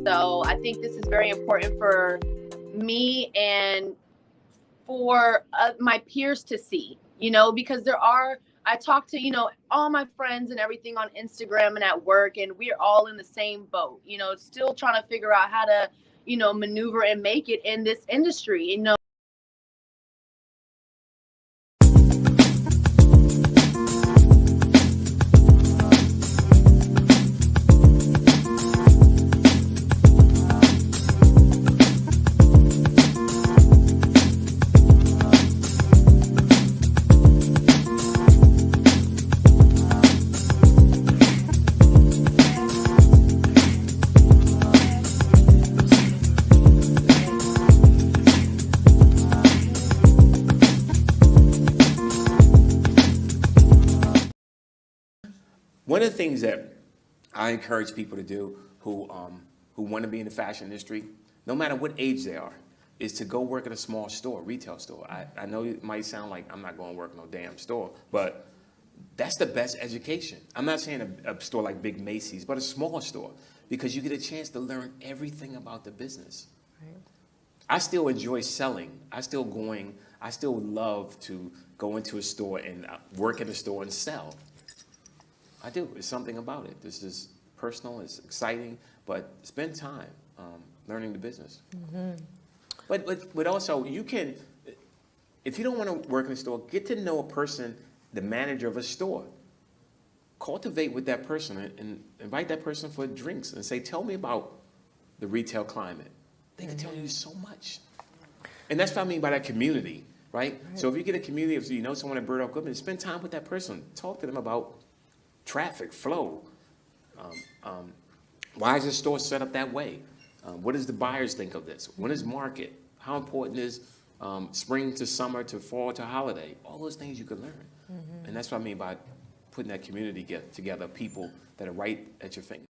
So I think this is very important for me and for my peers to see, because I talk to, all my friends and everything on Instagram and at work, and we're all in the same boat, still trying to figure out how to, maneuver and make it in this industry, One of the things that I encourage people to do who want to be in the fashion industry, no matter what age they are, is to go work at a small store, retail store. I know it might sound like I'm not going to work in no damn store, but that's the best education. I'm not saying a store like Big Macy's, but a small store, because you get a chance to learn everything about the business. Right. I still enjoy selling. I still love to go into a store and work at a store and sell. I do. It's something about it. This is personal. It's exciting. But spend time learning the business. Mm-hmm. But also, you can, if you don't want to work in a store, get to know a person, the manager of a store. Cultivate with that person and invite that person for drinks and say, tell me about the retail climate. They can tell you so much. And that's what I mean by that community, right? So if you get a community, if you know someone at Bird Oak Goodman, spend time with that person. Talk to them about traffic flow. Why is the store set up that way? What does the buyers think of this? When is market? How important is spring to summer to fall to holiday? All those things you can learn. Mm-hmm. And that's what I mean by putting that community together, people that are right at your finger.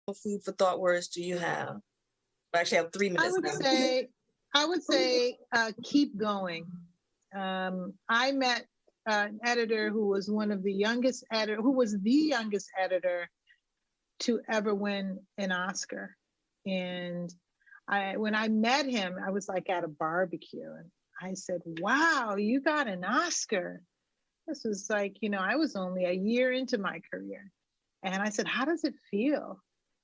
What food for thought words do you have? I actually have 3 minutes now. I would say keep going. I met an editor who was the youngest editor to ever win an Oscar. And when I met him, I was like at a barbecue, and I said, wow, you got an Oscar. This was like, I was only a year into my career. And I said, how does it feel?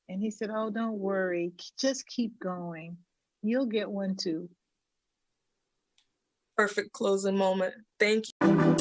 And he said, oh, don't worry, just keep going. You'll get one too. Perfect closing moment. Thank you.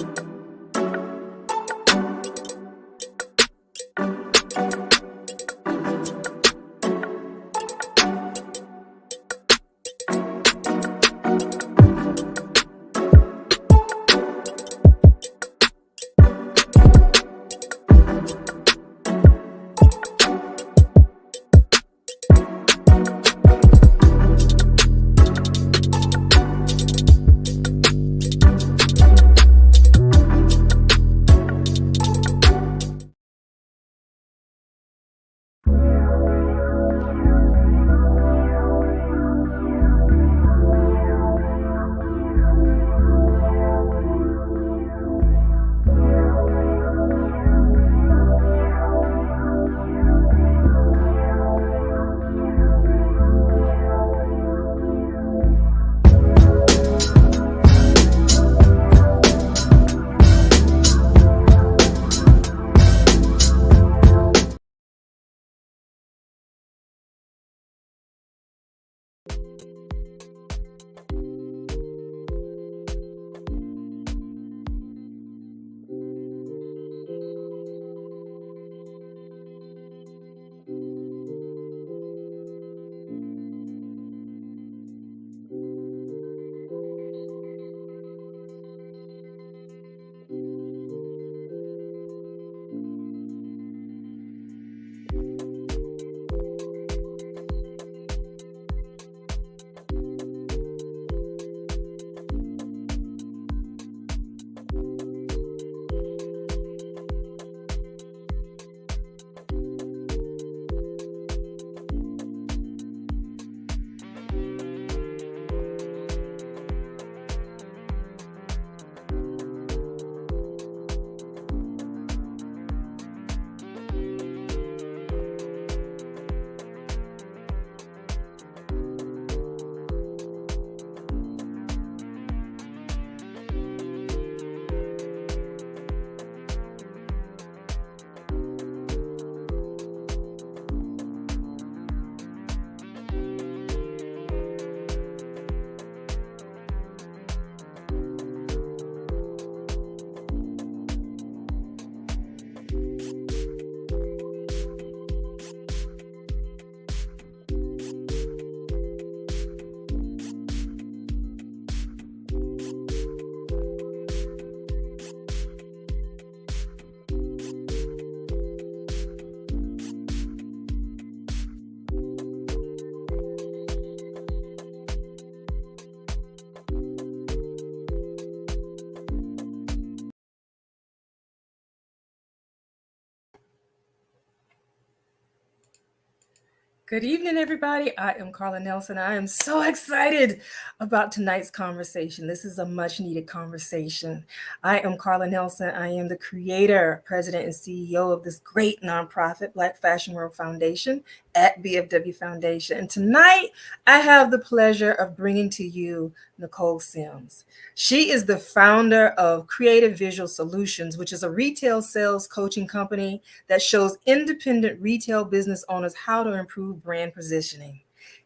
Good evening, everybody. I am Carla Nelson. I am so excited about tonight's conversation. This is a much needed conversation. I am Carla Nelson. I am the creator, president, and CEO of this great nonprofit, Black Fashion World Foundation at BFW Foundation. And tonight, I have the pleasure of bringing to you Nichole Sims. She is the founder of Creative Visual Solutions, which is a retail sales coaching company that shows independent retail business owners how to improve brand positioning,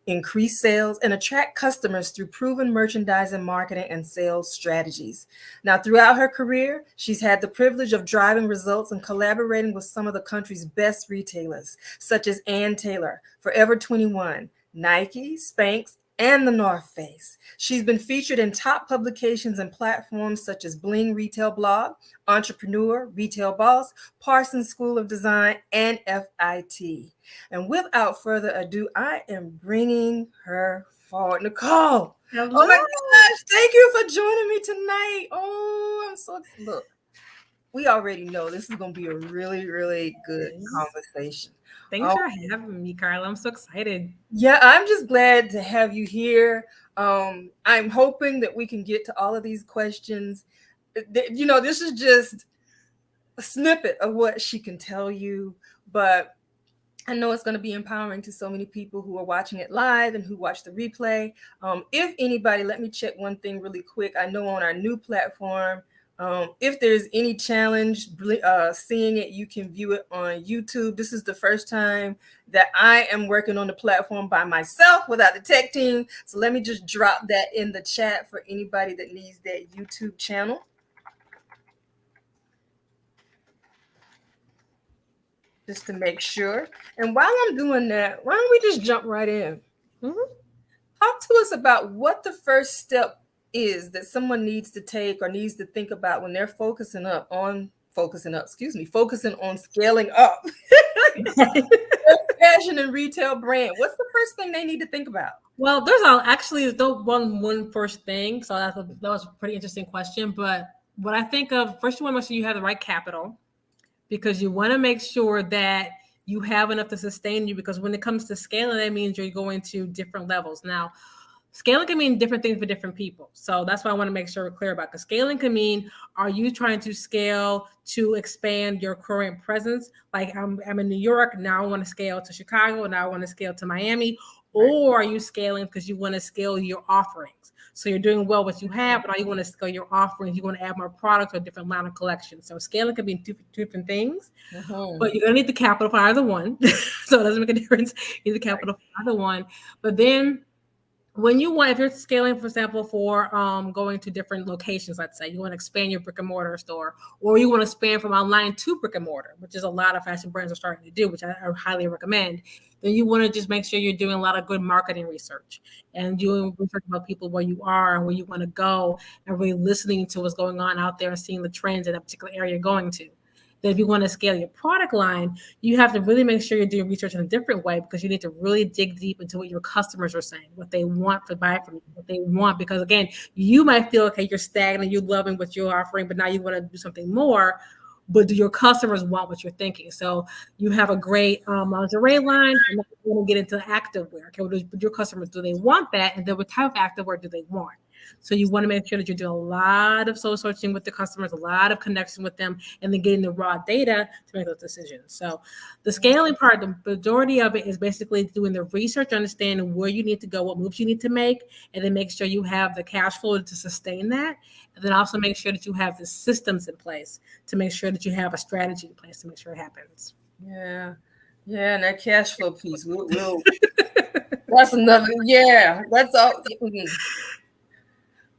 increase sales, and attract customers through proven merchandising, marketing, and sales strategies. Now, throughout her career, she's had the privilege of driving results and collaborating with some of the country's best retailers, such as Ann Taylor, Forever 21, Nike, Spanx, and the North Face. She's been featured in top publications and platforms such as Bling Retail Blog, Entrepreneur, Retail Boss, Parsons School of Design, and FIT. And without further ado, I am bringing her forward. Nichole, Hello. oh my gosh, thank you for joining me tonight. Oh, I'm so excited. Look, we already know this is going to be a really, really good conversation. Thanks for having me, Carla. I'm so excited. Yeah, I'm just glad to have you here. I'm hoping that we can get to all of these questions. You know, this is just a snippet of what she can tell you, but I know it's going to be empowering to so many people who are watching it live and who watch the replay. If anybody, let me check one thing really quick. I know on our new platform, if there's any challenge seeing it, you can view it on YouTube. This is the first time that I am working on the platform by myself without the tech team. So let me just drop that in the chat for anybody that needs that YouTube channel. Just to make sure. And while I'm doing that, why don't we just jump right in? Talk to us about what the first step is that someone needs to take or needs to think about when they're focusing on scaling up fashion and retail brand. What's the first thing they need to think about? Well, there's actually one first thing. So that was a pretty interesting question. But what I think of, first, you want to make sure you have the right capital, because you want to make sure that you have enough to sustain you, because when it comes to scaling, that means you're going to different levels. Now, scaling can mean different things for different people. So that's why I want to make sure we're clear about, because scaling can mean, are you trying to scale to expand your current presence? Like I'm in New York, now I want to scale to Chicago, now I want to scale to Miami. Or are you scaling because you want to scale your offerings? So you're doing well what you have, but now you want to scale your offerings. You want to add more products or a different line of collection. So scaling can be two different things, but you're going to need the capital for either one. So it doesn't make a difference. You need the capital for either one. But then if you're scaling, for example, for going to different locations, let's say you want to expand your brick and mortar store, or you want to expand from online to brick and mortar, which is a lot of fashion brands are starting to do, which I highly recommend. Then you want to just make sure you're doing a lot of good marketing research and doing research about people where you are and where you want to go, and really listening to what's going on out there and seeing the trends in a particular area you're going to. Then if you want to scale your product line, you have to really make sure you're doing research in a different way, because you need to really dig deep into what your customers are saying, what they want to buy from you, what they want. Because again, you might feel, okay, you're stagnant, you're loving what you're offering, but now you want to do something more. But do your customers want what you're thinking? So you have a great lingerie line, and then you want to get into activewear. Okay, well, your customers, do they want that? And then what type of activewear do they want? So you want to make sure that you're doing a lot of soul searching with the customers, a lot of connection with them, and then getting the raw data to make those decisions. So the scaling part, the majority of it is basically doing the research, understanding where you need to go, what moves you need to make, and then make sure you have the cash flow to sustain that. And then also make sure that you have the systems in place to make sure that you have a strategy in place to make sure it happens. Yeah, and that cash flow piece, we'll that's another, that's all.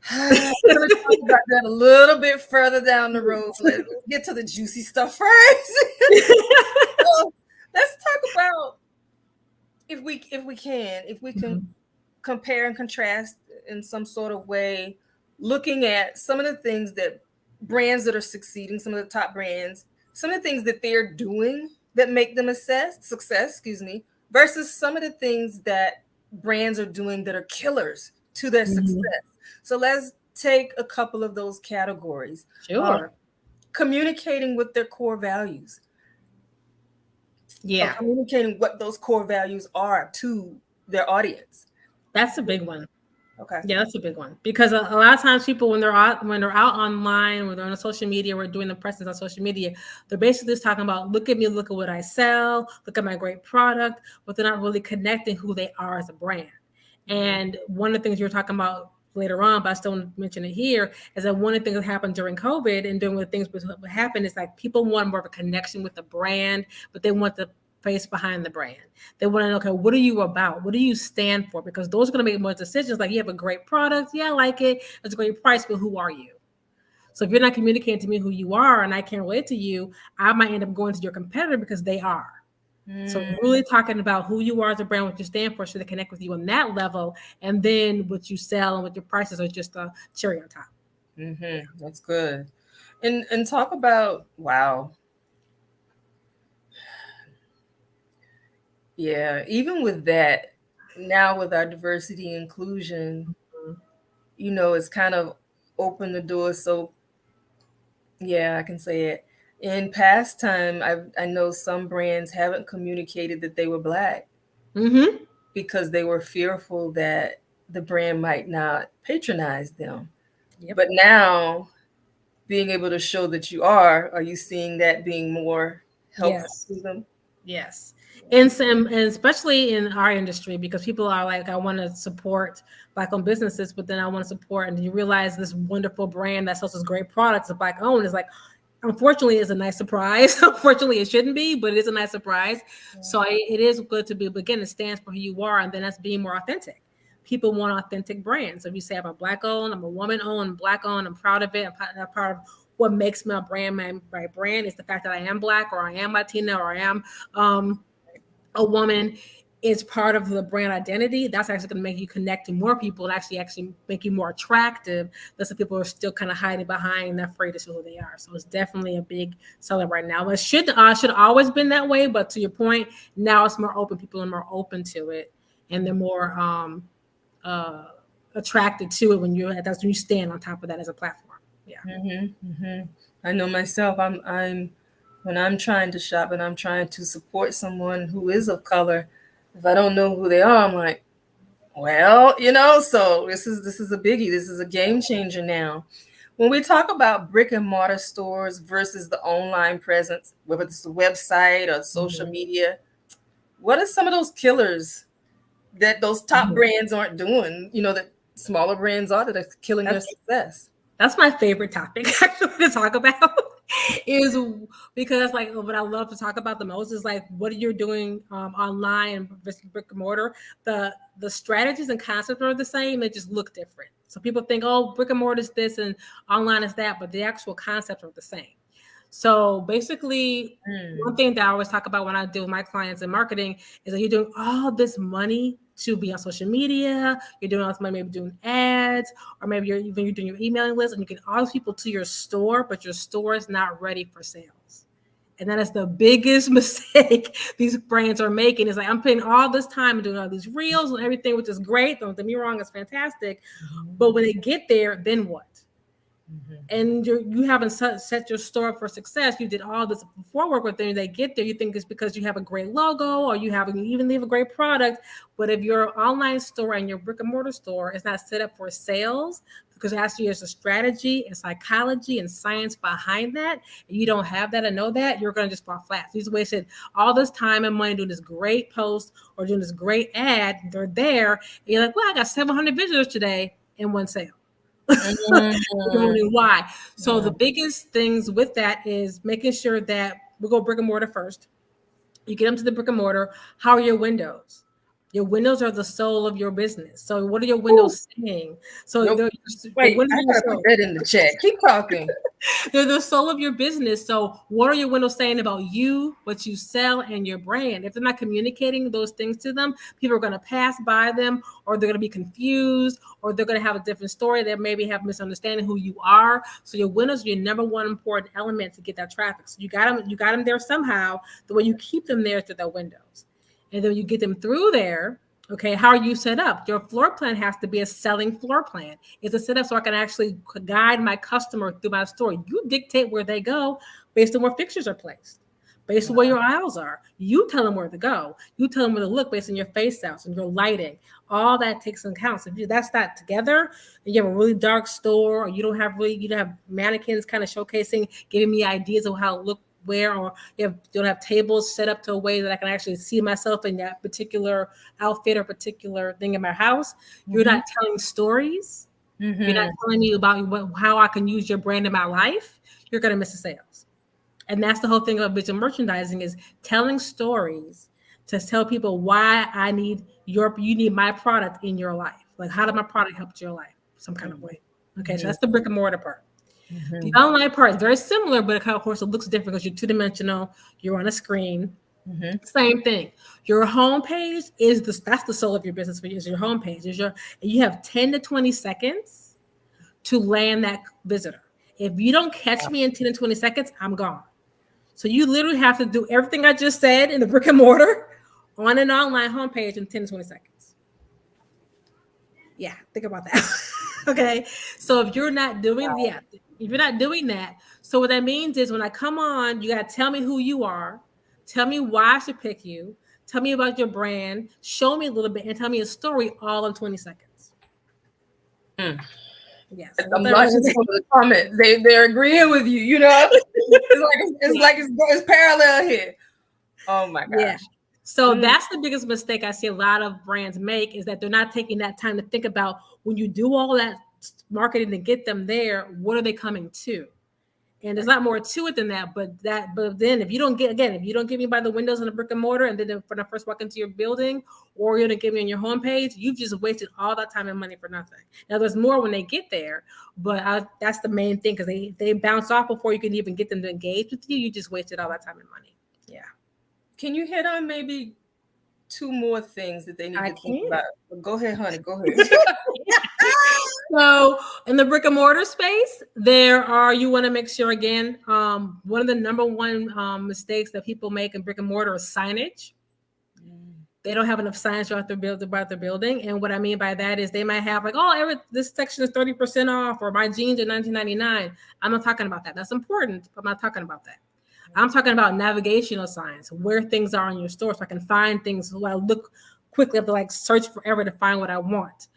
I'm going to talk about that a little bit further down the road. Let's get to the juicy stuff first. So let's talk about, if we can compare and contrast in some sort of way, looking at some of the things that brands that are succeeding, some of the top brands, some of the things that they're doing that make them success, versus some of the things that brands are doing that are killers to their success. So let's take a couple of those categories. Sure. Communicating with their core values. Yeah, communicating what those core values are to their audience. that's a big one. Okay. Yeah, that's a big one because a lot of times people when they're out online, when they're on social media, we're doing the presence on social media, they're basically just talking about look at me, look at what I sell, look at my great product, but they're not really connecting who they are as a brand. And one of the things you're talking about later on, but I still want to mention it here, is that one of the things that happened during COVID and doing what things what happened is like people want more of a connection with the brand, but they want the face behind the brand. They want to know, okay, what are you about? What do you stand for? Because those are going to make more decisions. Like you have a great product. Yeah, I like it. It's a great price, but who are you? So if you're not communicating to me who you are and I can't relate to you, I might end up going to your competitor because they are. So really talking about who you are as a brand, what you stand for, so they connect with you on that level. And then what you sell and what your prices are just a cherry on top. That's good. And talk about, wow. Yeah, even with that, now with our diversity inclusion, it's kind of opened the door. So yeah, I can say it. In past time, I know some brands haven't communicated that they were Black because they were fearful that the brand might not patronize them. Yep. But now, being able to show that you are you seeing that being more helpful to them? Yes. And especially in our industry, because people are like, I want to support Black-owned businesses, but then I want to support, and you realize this wonderful brand that sells this great products is Black-owned. Is like, unfortunately, it's a nice surprise. Unfortunately, it shouldn't be, but it is a nice surprise. Yeah. So it is good to be, but again, it stands for who you are, and then that's being more authentic. People want authentic brands. So if you say I'm a Black-owned, I'm a woman-owned, Black-owned, I'm proud of it. I'm proud of what makes my brand my brand is the fact that I am Black, or I am Latina, or I am a woman. Is part of the brand identity. That's actually going to make you connect to more people and actually make you more attractive. That's the people who are still kind of hiding behind, not afraid to show who they are. So it's definitely a big seller right now. It should always been that way, but to your point, now it's more open. People are more open to it, and they're more attracted to it that's when you stand on top of that as a platform. Yeah. I know myself. I'm when I'm trying to shop and I'm trying to support someone who is of color. If I don't know who they are, I'm like, well, so this is a biggie. This is a game changer now. When we talk about brick and mortar stores versus the online presence, whether it's a website or social media, what are some of those killers that those top brands aren't doing, that smaller brands are that are killing their success? That's my favorite topic actually to talk about. Is because that's like what I love to talk about the most is like what you're doing online versus brick and mortar. The strategies and concepts are the same, they just look different. So people think, oh, brick and mortar is this and online is that, but the actual concepts are the same. So basically, one thing that I always talk about when I deal with my clients in marketing is that you're doing all this money to be on social media. You're doing all this money, maybe doing ads, or maybe you're doing your emailing list, and you get all these people to your store, but your store is not ready for sales. And that is the biggest mistake these brands are making. Is like, I'm putting all this time and doing all these reels and everything, which is great. Don't get me wrong, it's fantastic. But when they get there, then what? And you haven't set your store up for success. You did all this before work with them. They get there, you think it's because you have a great logo or you even leave a great product. But if your online store and your brick and mortar store is not set up for sales, because actually there's a strategy and psychology and science behind that, and you don't have that and know that, you're going to just fall flat. So you just wasted all this time and money doing this great post or doing this great ad. They're there, and you're like, well, I got 700 visitors today and one sale. Why? So the biggest things with that is making sure that we go brick and mortar first. You get them to the brick and mortar. How are your windows? Your windows are the soul of your business. So what are your windows saying? So wait, I gotta put that in the chat. Keep talking. They're the soul of your business. So what are your windows saying about you, what you sell, and your brand? If they're not communicating those things to them, people are going to pass by them, or they're going to be confused, or they're going to have a different story. They maybe have misunderstanding who you are. So your windows are your number one important element to get that traffic. So you got them there somehow. The way you keep them there is through their windows. And then you get them through there. Okay, how are you set up? Your floor plan has to be a selling floor plan. It's a setup so I can actually guide my customer through my store. You dictate where they go based on where fixtures are placed. based on where your aisles are. You tell them where to go. You tell them where to look based on your face styles and your lighting. All that takes into account. So if that's not together, and you have a really dark store, or you don't have mannequins kind of showcasing, giving me ideas of how to look where, or you don't have tables set up to a way that I can actually see myself in that particular outfit or particular thing in my house. You're not telling stories. You're not telling me about how I can use your brand in my life. You're going to miss the sales. And that's the whole thing about visual merchandising, is telling stories to tell people why you need my product in your life. Like, how did my product help your life some kind of way? Okay, so that's the brick and mortar part. The online part is very similar, but of course it looks different because you're two-dimensional, you're on a screen. Same thing. Your homepage that's the soul of your business for you, is your homepage. You have 10 to 20 seconds to land that visitor. If you don't catch me in 10 to 20 seconds, I'm gone. So you literally have to do everything I just said in the brick and mortar on an online homepage in 10 to 20 seconds. Yeah, think about that. Okay. So if you're not doing that, so what that means is when I come on, you got to tell me who you are, tell me why I should pick you, tell me about your brand, show me a little bit, and tell me a story all in 20 seconds. Yes. I'm watching some of the comments. They're agreeing with you, you know? It's parallel here. Oh my gosh. Yeah. So that's the biggest mistake I see a lot of brands make, is that they're not taking that time to think about, when you do all that marketing to get them there, what are they coming to? And there's a lot more to it than that. But then if you don't get me by the windows in the brick and mortar, and then when I first walk into your building, or you're gonna get me on your homepage, you've just wasted all that time and money for nothing. Now there's more when they get there, but that's the main thing, because they bounce off before you can even get them to engage with you. You just wasted all that time and money. Yeah. Can you hit on maybe 2 more things that they need to think about? Go ahead, honey. Go ahead. So in the brick and mortar space, you want to make sure, again, one of the number one mistakes that people make in brick and mortar is signage. They don't have enough signs about their building. And what I mean by that is they might have like, this section is 30% off, or my jeans are $19.99. I'm not talking about that. That's important, but I'm not talking about that. I'm talking about navigational signs, where things are in your store, so I can find things. So I look quickly, I have to like search forever to find what I want.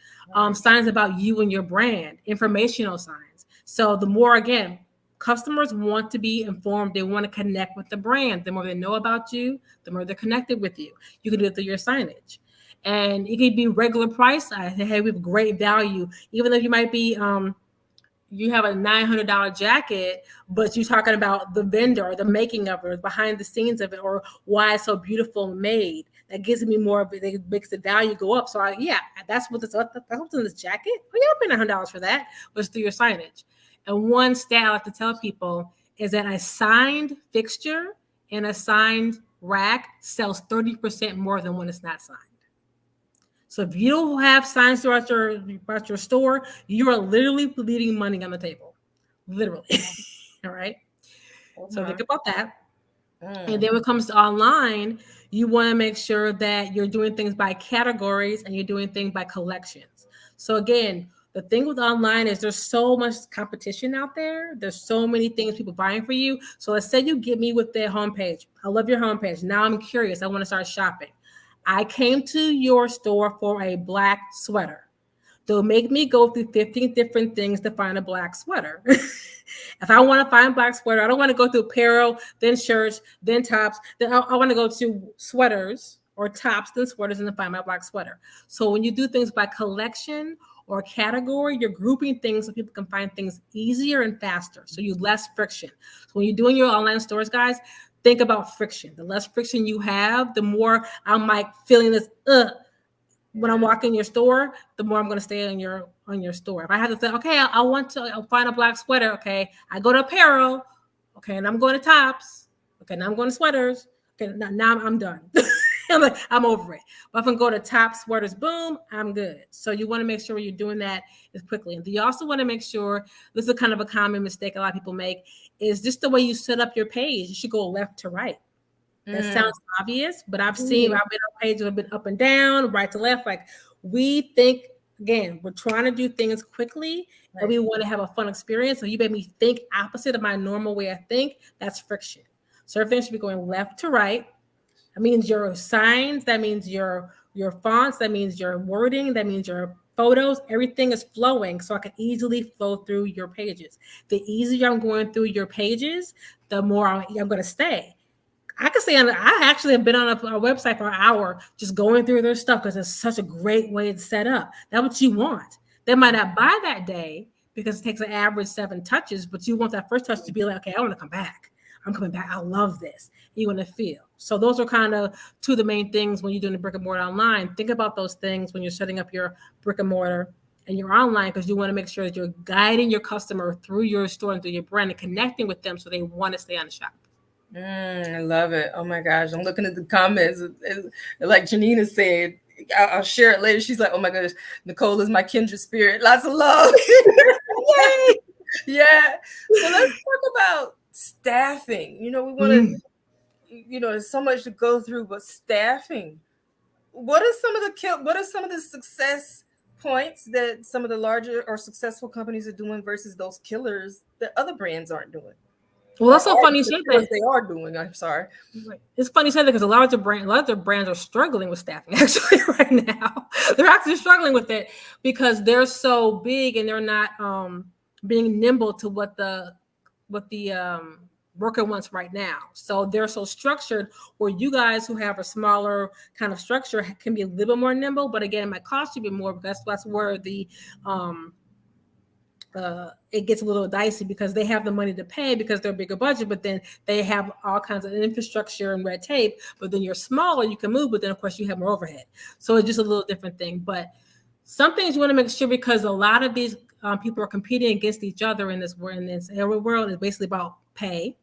Signs about you and your brand, informational signs. So the more, again, customers want to be informed, they want to connect with the brand. The more they know about you, the more they're connected with you. You can do it through your signage. And it could be regular price. Hey, we have great value. Even though you might be, you have a $900 jacket, but you're talking about the vendor, or the making of it, behind the scenes of it, or why it's so beautiful made. That gives me more, that makes the value go up. So that's what's in this jacket. Well, you're paying $100 for that, but it's through your signage. And one stat I like to tell people is that a signed fixture and a signed rack sells 30% more than when it's not signed. So if you don't have signs throughout your store, you are literally leaving money on the table, literally. All right. So think about that. And then when it comes to online, you want to make sure that you're doing things by categories and you're doing things by collections. So again, the thing with online is there's so much competition out there. There's so many things people buying for you. So let's say you get me with their homepage. I love your homepage. Now I'm curious. I want to start shopping. I came to your store for a black sweater. They'll make me go through 15 different things to find a black sweater. If I want to find black sweater, I don't want to go through apparel, then shirts, then tops. Then I want to go to sweaters or tops, then sweaters, and then find my black sweater. So when you do things by collection or category, you're grouping things so people can find things easier and faster. So you less friction. So when you're doing your online stores, guys, think about friction. The less friction you have, the more I'm like feeling this when I'm walking your store, the more I'm going to stay on your store. If I have to say, okay, I want to find a black sweater. Okay, I go to apparel. Okay, and I'm going to tops. Okay, now I'm going to sweaters. Okay, now I'm done. I'm over it. But if I go to top sweaters, boom, I'm good. So you want to make sure you're doing that as quickly. And you also want to make sure, this is kind of a common mistake a lot of people make, is just the way you set up your page. You should go left to right. That sounds obvious, but I've been on pages that have been up and down, right to left. Like, we think, again, we're trying to do things quickly, right, and we want to have a fun experience. So you made me think opposite of my normal way I think. That's friction. So everything should be going left to right. That means your signs, that means your fonts, that means your wording, that means your photos, everything is flowing so I can easily flow through your pages. The easier I'm going through your pages, the more I'm going to stay. I can say I actually have been on a website for an hour just going through their stuff because it's such a great way to set up. That's what you want. They might not buy that day because it takes an average 7 touches, but you want that first touch to be like, okay, I want to come back. I'm coming back. I love this. You want to feel. So those are kind of two of the main things when you're doing the brick and mortar online. Think about those things when you're setting up your brick and mortar and your online, because you want to make sure that you're guiding your customer through your store and through your brand and connecting with them so they want to stay on the shop. I love it. Oh my gosh. I'm looking at the comments. Like Janina said, I'll share it later. She's like, oh my goodness, Nichole is my kindred spirit. Lots of love. Yay. Yeah. So let's talk about staffing. We want to, there's so much to go through, but staffing. What are some of the success points that some of the larger or successful companies are doing versus those killers that other brands aren't doing? Well, that's so funny you say that. They are doing. I'm sorry. It's funny you say that because a lot of brands are struggling with staffing actually right now. They're actually struggling with it because they're so big and they're not being nimble to what the worker wants right now. So they're so structured where you guys who have a smaller kind of structure can be a little bit more nimble. But again, it might cost you a bit more because that's where the it gets a little dicey because they have the money to pay because they're a bigger budget, but then they have all kinds of infrastructure and red tape. But then you're smaller, you can move, but then of course you have more overhead. So it's just a little different thing. But some things you want to make sure, because a lot of these people are competing against each other in this world. Is basically about pay.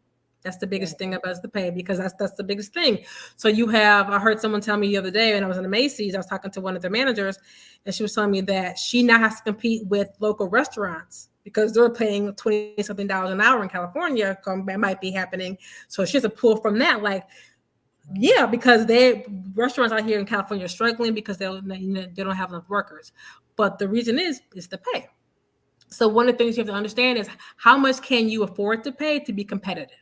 That's the biggest thing about the pay, because that's the biggest thing. So I heard someone tell me the other day when I was in the Macy's, I was talking to one of their managers, and she was telling me that she now has to compete with local restaurants because they're paying $20-something an hour in California. That might be happening. So she has to pull from that. Like, yeah, because restaurants out here in California are struggling because they don't have enough workers. But the reason is the pay. So one of the things you have to understand is how much can you afford to pay to be competitive?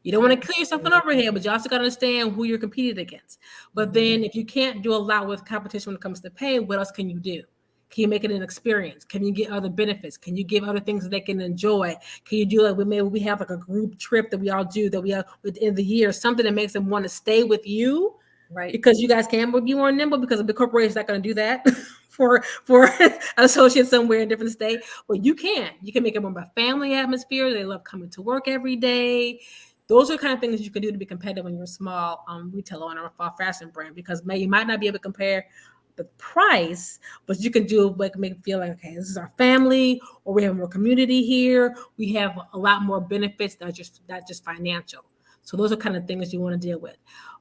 You don't want to kill yourself in overhead, but you also got to understand who you're competing against. But then if you can't do a lot with competition when it comes to pay, what else can you do? Can you make it an experience? Can you get other benefits? Can you give other things that they can enjoy? Can you do maybe we have like a group trip that we all do that we have within the year, something that makes them want to stay with you, right? Because you guys can be more nimble, because the corporation's not going to do that for an associate somewhere in a different state. But you can make it more of a family atmosphere. They love coming to work every day. Those are the kind of things you can do to be competitive when you're a small retailer or a fashion brand, because you might not be able to compare the price, but you can do make it feel like, okay, this is our family, or we have more community here. We have a lot more benefits that are just financial. So those are kind of things you want to deal with.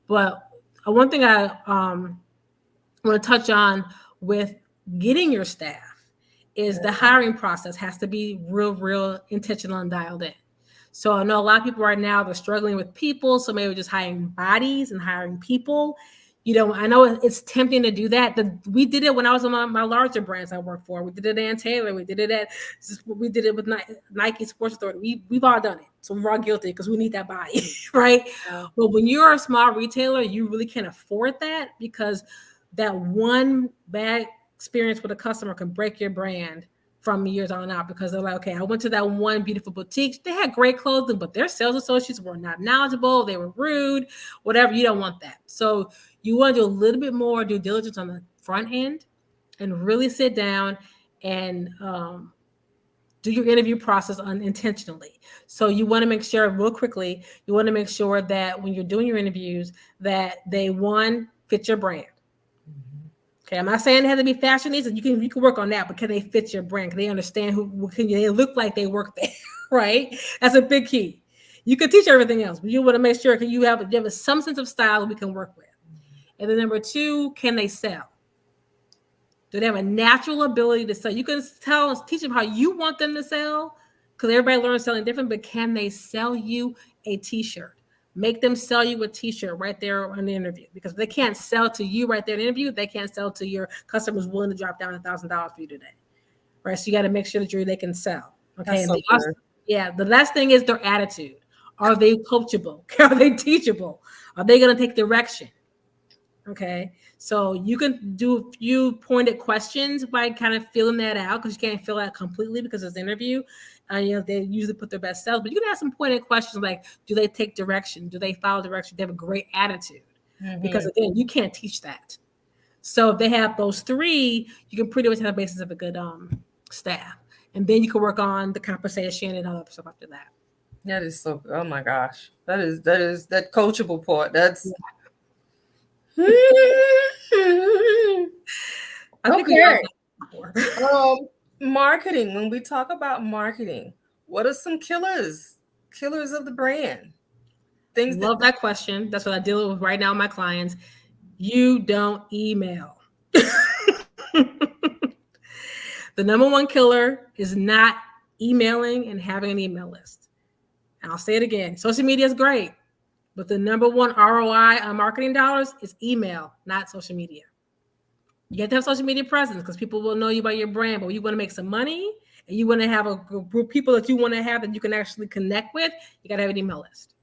But one thing I want to touch on with getting your staff is the hiring process has to be real intentional and dialed in. So I know a lot of people right now, they're struggling with people. So maybe just hiring bodies and hiring people. I know it's tempting to do that. We did it when I was on my larger brands I worked for. We did it at Ann Taylor. We did it with Nike Sports Authority. We've all done it. So we're all guilty because we need that body, right? Yeah. But when you're a small retailer, you really can't afford that, because that one bad experience with a customer can break your brand from years on out, because they're like, okay, I went to that one beautiful boutique. They had great clothing, but their sales associates were not knowledgeable. They were rude, whatever. You don't want that. So you want to do a little bit more due diligence on the front end and really sit down and do your interview process intentionally. So you want to make sure, real quickly, that when you're doing your interviews, that they, one, fit your brand. Okay, I'm not saying they have to be fashionistas. You can work on that, but can they fit your brand? Can they understand they look like they work there, right? That's a big key. You can teach everything else, but you want to make sure you have some sense of style that we can work with. And then number 2, can they sell? Do they have a natural ability to sell? You can teach them how you want them to sell, because everybody learns selling different, but can they sell you a t-shirt? Make them sell you a t-shirt right there on the interview, because if they can't sell to you right there in the interview, they can't sell to your customers willing to drop down $1,000 for you today, right? So you got to make sure that they can sell. Okay. And the last thing is their attitude. Are they coachable? Are they teachable? Are they going to take direction? Okay, so you can do a few pointed questions by kind of filling that out, because you can't fill out completely because it's an interview. They usually put their best self, but you can ask some pointed questions like, do they take direction? Do they follow direction? Do they have a great attitude? Because again, you can't teach that. So if they have those three, you can pretty much have a basis of a good staff. And then you can work on the conversation and all that stuff after that. That is so, oh my gosh. That is that coachable part. That's okay. Marketing. When we talk about marketing, what are some killers of the brand? Love that question. That's what I deal with right now with my clients. You don't email. The number one killer is not emailing and having an email list. And I'll say it again. Social media is great, but the number one ROI on marketing dollars is email, not social media. You have to have social media presence because people will know you by your brand, but you want to make some money and you want to have a group of people that you want to have that you can actually connect with, you got to have an email list.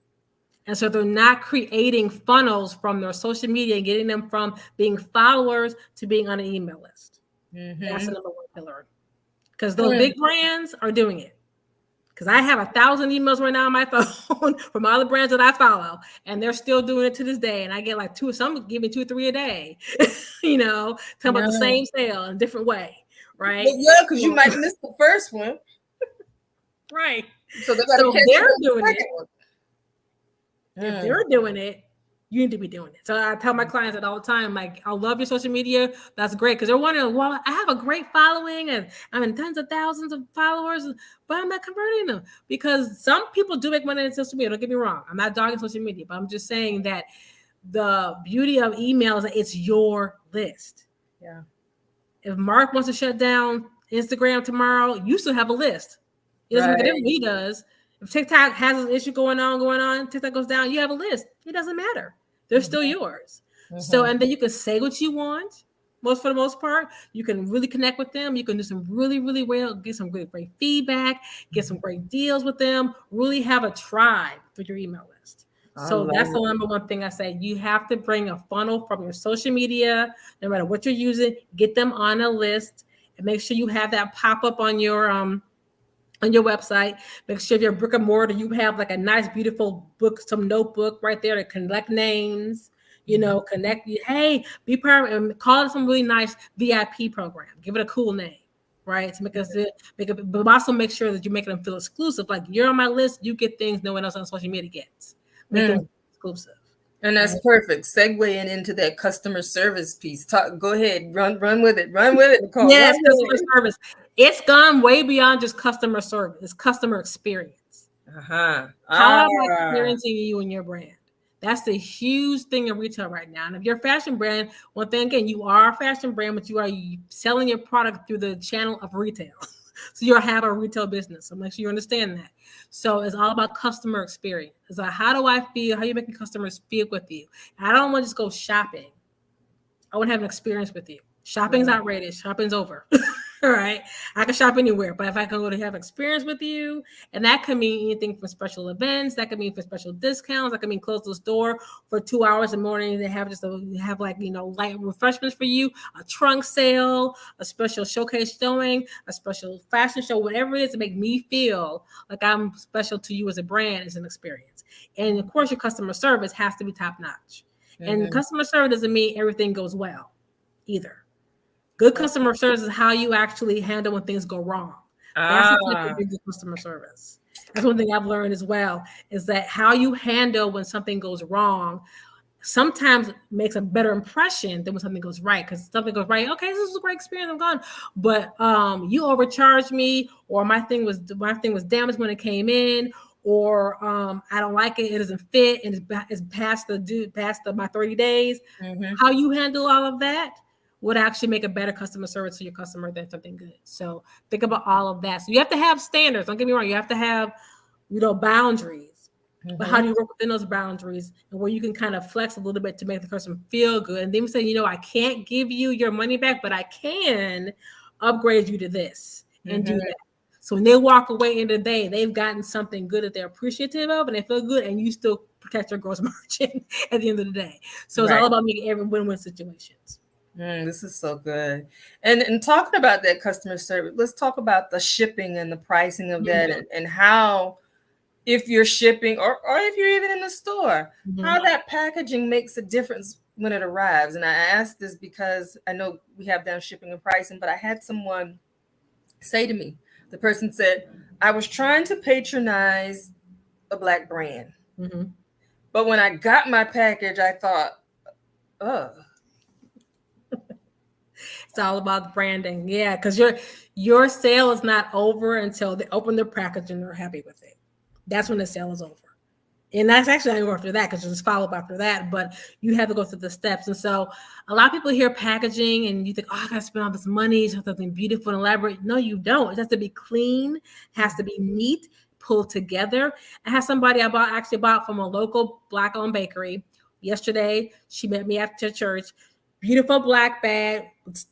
And so they're not creating funnels from their social media and getting them from being followers to being on an email list. That's the number one killer. Because those big brands are doing it. Because I have 1,000 emails right now on my phone from all the brands that I follow, and they're still doing it to this day. And I get like some give me 2 or 3 a day, talking about the same sale in a different way, right? Yeah, because you might miss the first one. Right. So they're doing it. If they're doing it, you need to be doing it. So I tell my clients that all the time, like, I love your social media. That's great. Because they're wondering, well, I have a great following and I'm in tens of thousands of followers, but I'm not converting them. Because some people do make money in social media. Don't get me wrong. I'm not dogging social media, but I'm just saying that the beauty of email is that it's your list. Yeah. If Mark wants to shut down Instagram tomorrow, you still have a list. It doesn't make a difference. He does. If TikTok has an issue going on, TikTok goes down, you have a list. It doesn't matter. They're still yours. So, and then you can say what you want. For the most part, you can really connect with them. You can do some really, really well, get some great feedback, get some great deals with them, really have a tribe for your email list. So that's the number one thing I say. You have to bring a funnel from your social media, no matter what you're using, get them on a list and make sure you have that pop up on your website. Make sure if you're brick and mortar, you have like a nice, beautiful book, some notebook right there to collect names, connect you. Hey, be part of it, call it some really nice VIP program. Give it a cool name, right? To make it, but also make sure that you're making them feel exclusive. Like, you're on my list, you get things no one else on social media gets. Make them exclusive. And that's perfect. Segueing into that customer service piece. Go ahead, run with it. Run with it, Nichole. Yes, customer service. It's gone way beyond just customer service. It's customer experience. How am I experiencing you and your brand? That's the huge thing in retail right now. And if you're a fashion brand, one thing again, you are a fashion brand, but you are selling your product through the channel of retail. So you have a retail business. So make sure you understand that. So it's all about customer experience. It's like, how do I feel? How are you making customers feel with you? And I don't want to just go shopping. I want to have an experience with you. Shopping's outrageous. Shopping's over. All right. I can shop anywhere, but if I can go to have experience with you, and that can mean anything from special events, that can mean for special discounts, that can mean close the store for 2 hours in the morning. They have light refreshments for you, a trunk sale, a special showcase showing, a special fashion show, whatever it is to make me feel like I'm special to you as a brand is an experience. And of course, your customer service has to be top notch. And customer service doesn't mean everything goes well either. Good customer service is how you actually handle when things go wrong. That's good customer service. That's one thing I've learned as well, is that how you handle when something goes wrong sometimes makes a better impression than when something goes right. Because something goes right, okay, this is a great experience, I'm gone. But you overcharged me, or my thing was damaged when it came in, or I don't like it, it doesn't fit, and it's past my 30 days. How you handle all of that would actually make a better customer service to your customer than something good. So think about all of that. So you have to have standards. Don't get me wrong. You have to have, boundaries. But how do you work within those boundaries, and where you can kind of flex a little bit to make the customer feel good? And then say, I can't give you your money back, but I can upgrade you to this and do that. So when they walk away in the day, they've gotten something good that they're appreciative of, and they feel good, and you still protect your gross margin at the end of the day. So it's all about making every win-win situations. This is so good. And talking about that customer service, let's talk about the shipping and the pricing of that, and how, if you're shipping or if you're even in the store, how that packaging makes a difference when it arrives. And I asked this because I know we have down shipping and pricing, but I had someone say to me, the person said, I was trying to patronize a Black brand, but when I got my package, I thought, oh. It's all about branding. Yeah, because your sale is not over until they open their package and they're happy with it. That's when the sale is over. And that's actually not even after that, because there's follow-up after that, but you have to go through the steps. And so a lot of people hear packaging and you think, oh, I gotta spend all this money, so something beautiful and elaborate. No, you don't. It has to be clean, has to be neat, pulled together. I had somebody I bought from a local Black-owned bakery yesterday. She met me after church. Beautiful black bag,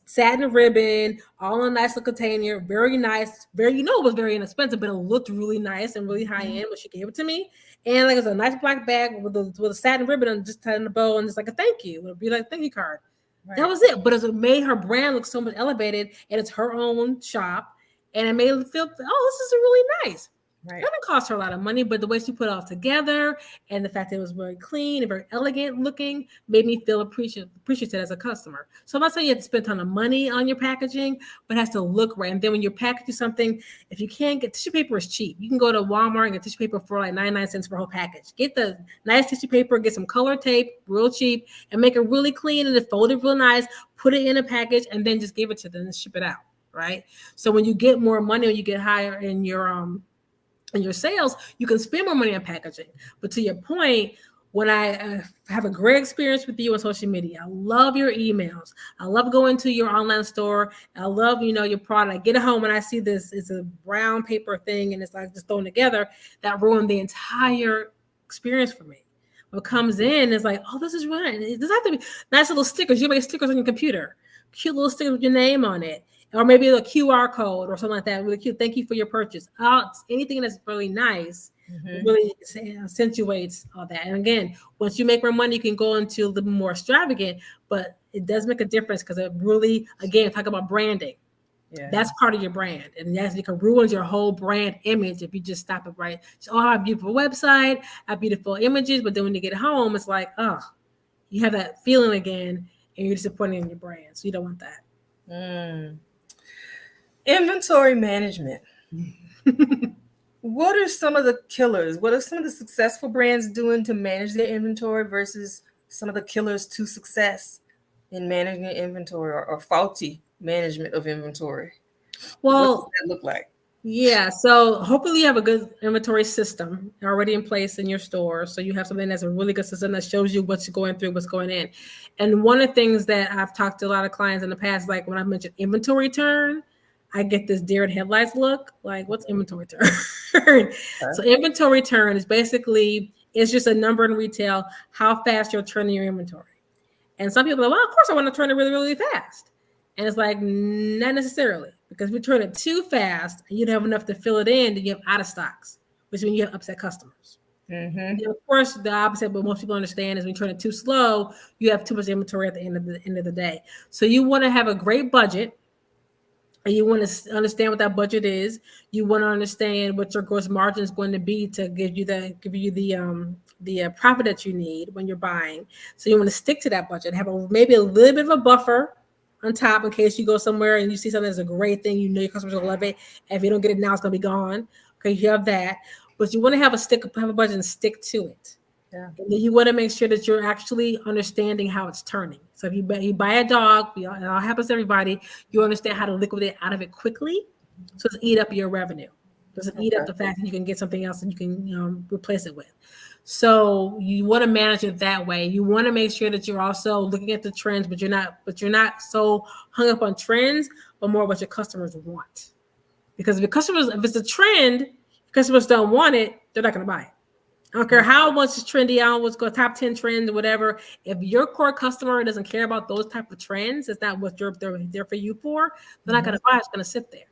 satin ribbon, all in a nice little container, very nice. It was very inexpensive, but it looked really nice and really high end when she gave it to me. And like, it was a nice black bag with a satin ribbon and just tied in a bow and just like a thank you. It would be like a thank you card. Right. That was it. But it made her brand look so much elevated, and it's her own shop, and it made her feel, oh, this is really nice. Right. It didn't cost her a lot of money, but the way she put it all together and the fact that it was very clean and very elegant looking made me feel appreciative as a customer. So I'm not saying you have to spend a ton of money on your packaging, but it has to look right. And then when you're packaging something, if you can't get tissue paper, is cheap. You can go to Walmart and get tissue paper for like 99 cents for a whole package. Get the nice tissue paper, get some color tape, real cheap, and make it really clean and fold it real nice, put it in a package, and then just give it to them and ship it out, right? So when you get more money or you get higher in your sales, you can spend more money on packaging. But to your point, when I have a great experience with you on social media, I love your emails. I love going to your online store. I love, your product. I get it home and I see this, it's a brown paper thing and it's like just thrown together. That ruined the entire experience for me. What comes in is like, oh, this is right. It doesn't have to be nice little stickers. You make stickers on your computer, cute little stickers with your name on it. Or maybe a QR code or something like that. Really cute. Thank you for your purchase. Anything that's really nice really accentuates all that. And again, once you make more money, you can go into a little more extravagant, but it does make a difference because it really, again, talk about branding. Yeah. That's part of your brand. And it can ruin your whole brand image if you just stop it right. So, I have a beautiful website, I have beautiful images, but then when you get home, it's like, oh, you have that feeling again and you're disappointed in your brand. So you don't want that. Inventory management. What are some of the killers? What are some of the successful brands doing to manage their inventory versus some of the killers to success in managing inventory or faulty management of inventory? Well, what does that look like? Yeah, so hopefully you have a good inventory system already in place in your store. So you have something that's a really good system that shows you what's going through, what's going in. And one of the things that I've talked to a lot of clients in the past, like when I mentioned inventory turn, I get this deer in headlights look, like what's inventory turn? Okay. So inventory turn is basically, it's just a number in retail, how fast you're turning your inventory. And some people are like, well, of course I want to turn it really, really fast. And it's like, not necessarily, because if you turn it too fast and you don't have enough to fill it in, then you have out of stocks, which means you have upset customers. And of course, the opposite, but most people understand is when you turn it too slow, you have too much inventory at the end of the day. So you want to have a great budget. And you want to understand what that budget is. You want to understand what your gross margin is going to be to give you the profit that you need when you're buying. So you want to stick to that budget. Have maybe a little bit of a buffer on top in case you go somewhere and you see something that's a great thing. You know your customers will love it. And if you don't get it now, it's going to be gone. Okay, you have that. But you want to have a budget and stick to it. Yeah. And then you want to make sure that you're actually understanding how it's turning. So if you buy a dog, it all happens to everybody, you understand how to liquidate out of it quickly. So it's eat up your revenue. Doesn't eat up the fact that you can get something else and you can replace it with. So you want to manage it that way. You want to make sure that you're also looking at the trends, but you're not so hung up on trends, but more what your customers want. Because if it's a trend, customers don't want it, they're not going to buy it. I don't care how much is trendy, I don't what's going top 10 trends or whatever. If your core customer doesn't care about those type of trends, it's not what they're there for you for, they're not going to buy, it's going to sit there.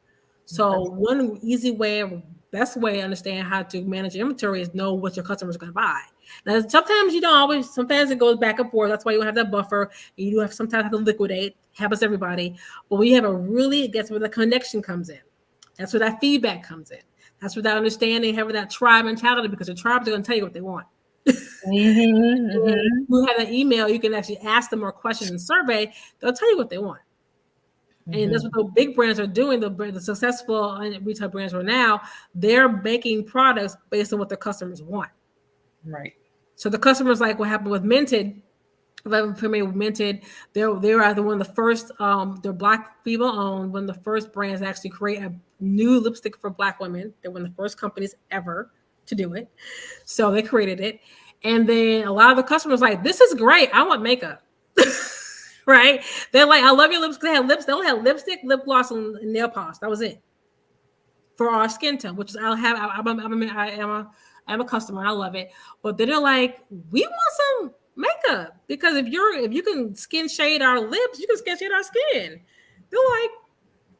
So one easy way, best way to understand how to manage your inventory is know what your customers are going to buy. Now, sometimes you don't always, sometimes it goes back and forth. That's why you have that buffer. You do have sometimes have to liquidate. Happens to everybody. But we have a really, that's where the connection comes in. That's where that feedback comes in. That's where that understanding, having that tribe mentality, because the tribes are going to tell you what they want. You have an email, you can actually ask them more questions and survey. They'll tell you what they want. And that's what the big brands are doing. The successful retail brands are now, they're making products based on what their customers want. Right. So the customers, like what happened with Minted, with Minted, they were either one of the first, they're Black people owned, one of the first brands to actually create a new lipstick for Black women. They're one of the first companies ever to do it. So they created it. And then a lot of the customers like, this is great. I want makeup. Right? They're like, I love your lips. They have lips. They only have lipstick, lip gloss, and nail polish. That was it for our skin tone, which is I am a customer and I love it. But then they're like, we want some makeup, because if you can skin shade our lips, you can skin shade our skin. They're like,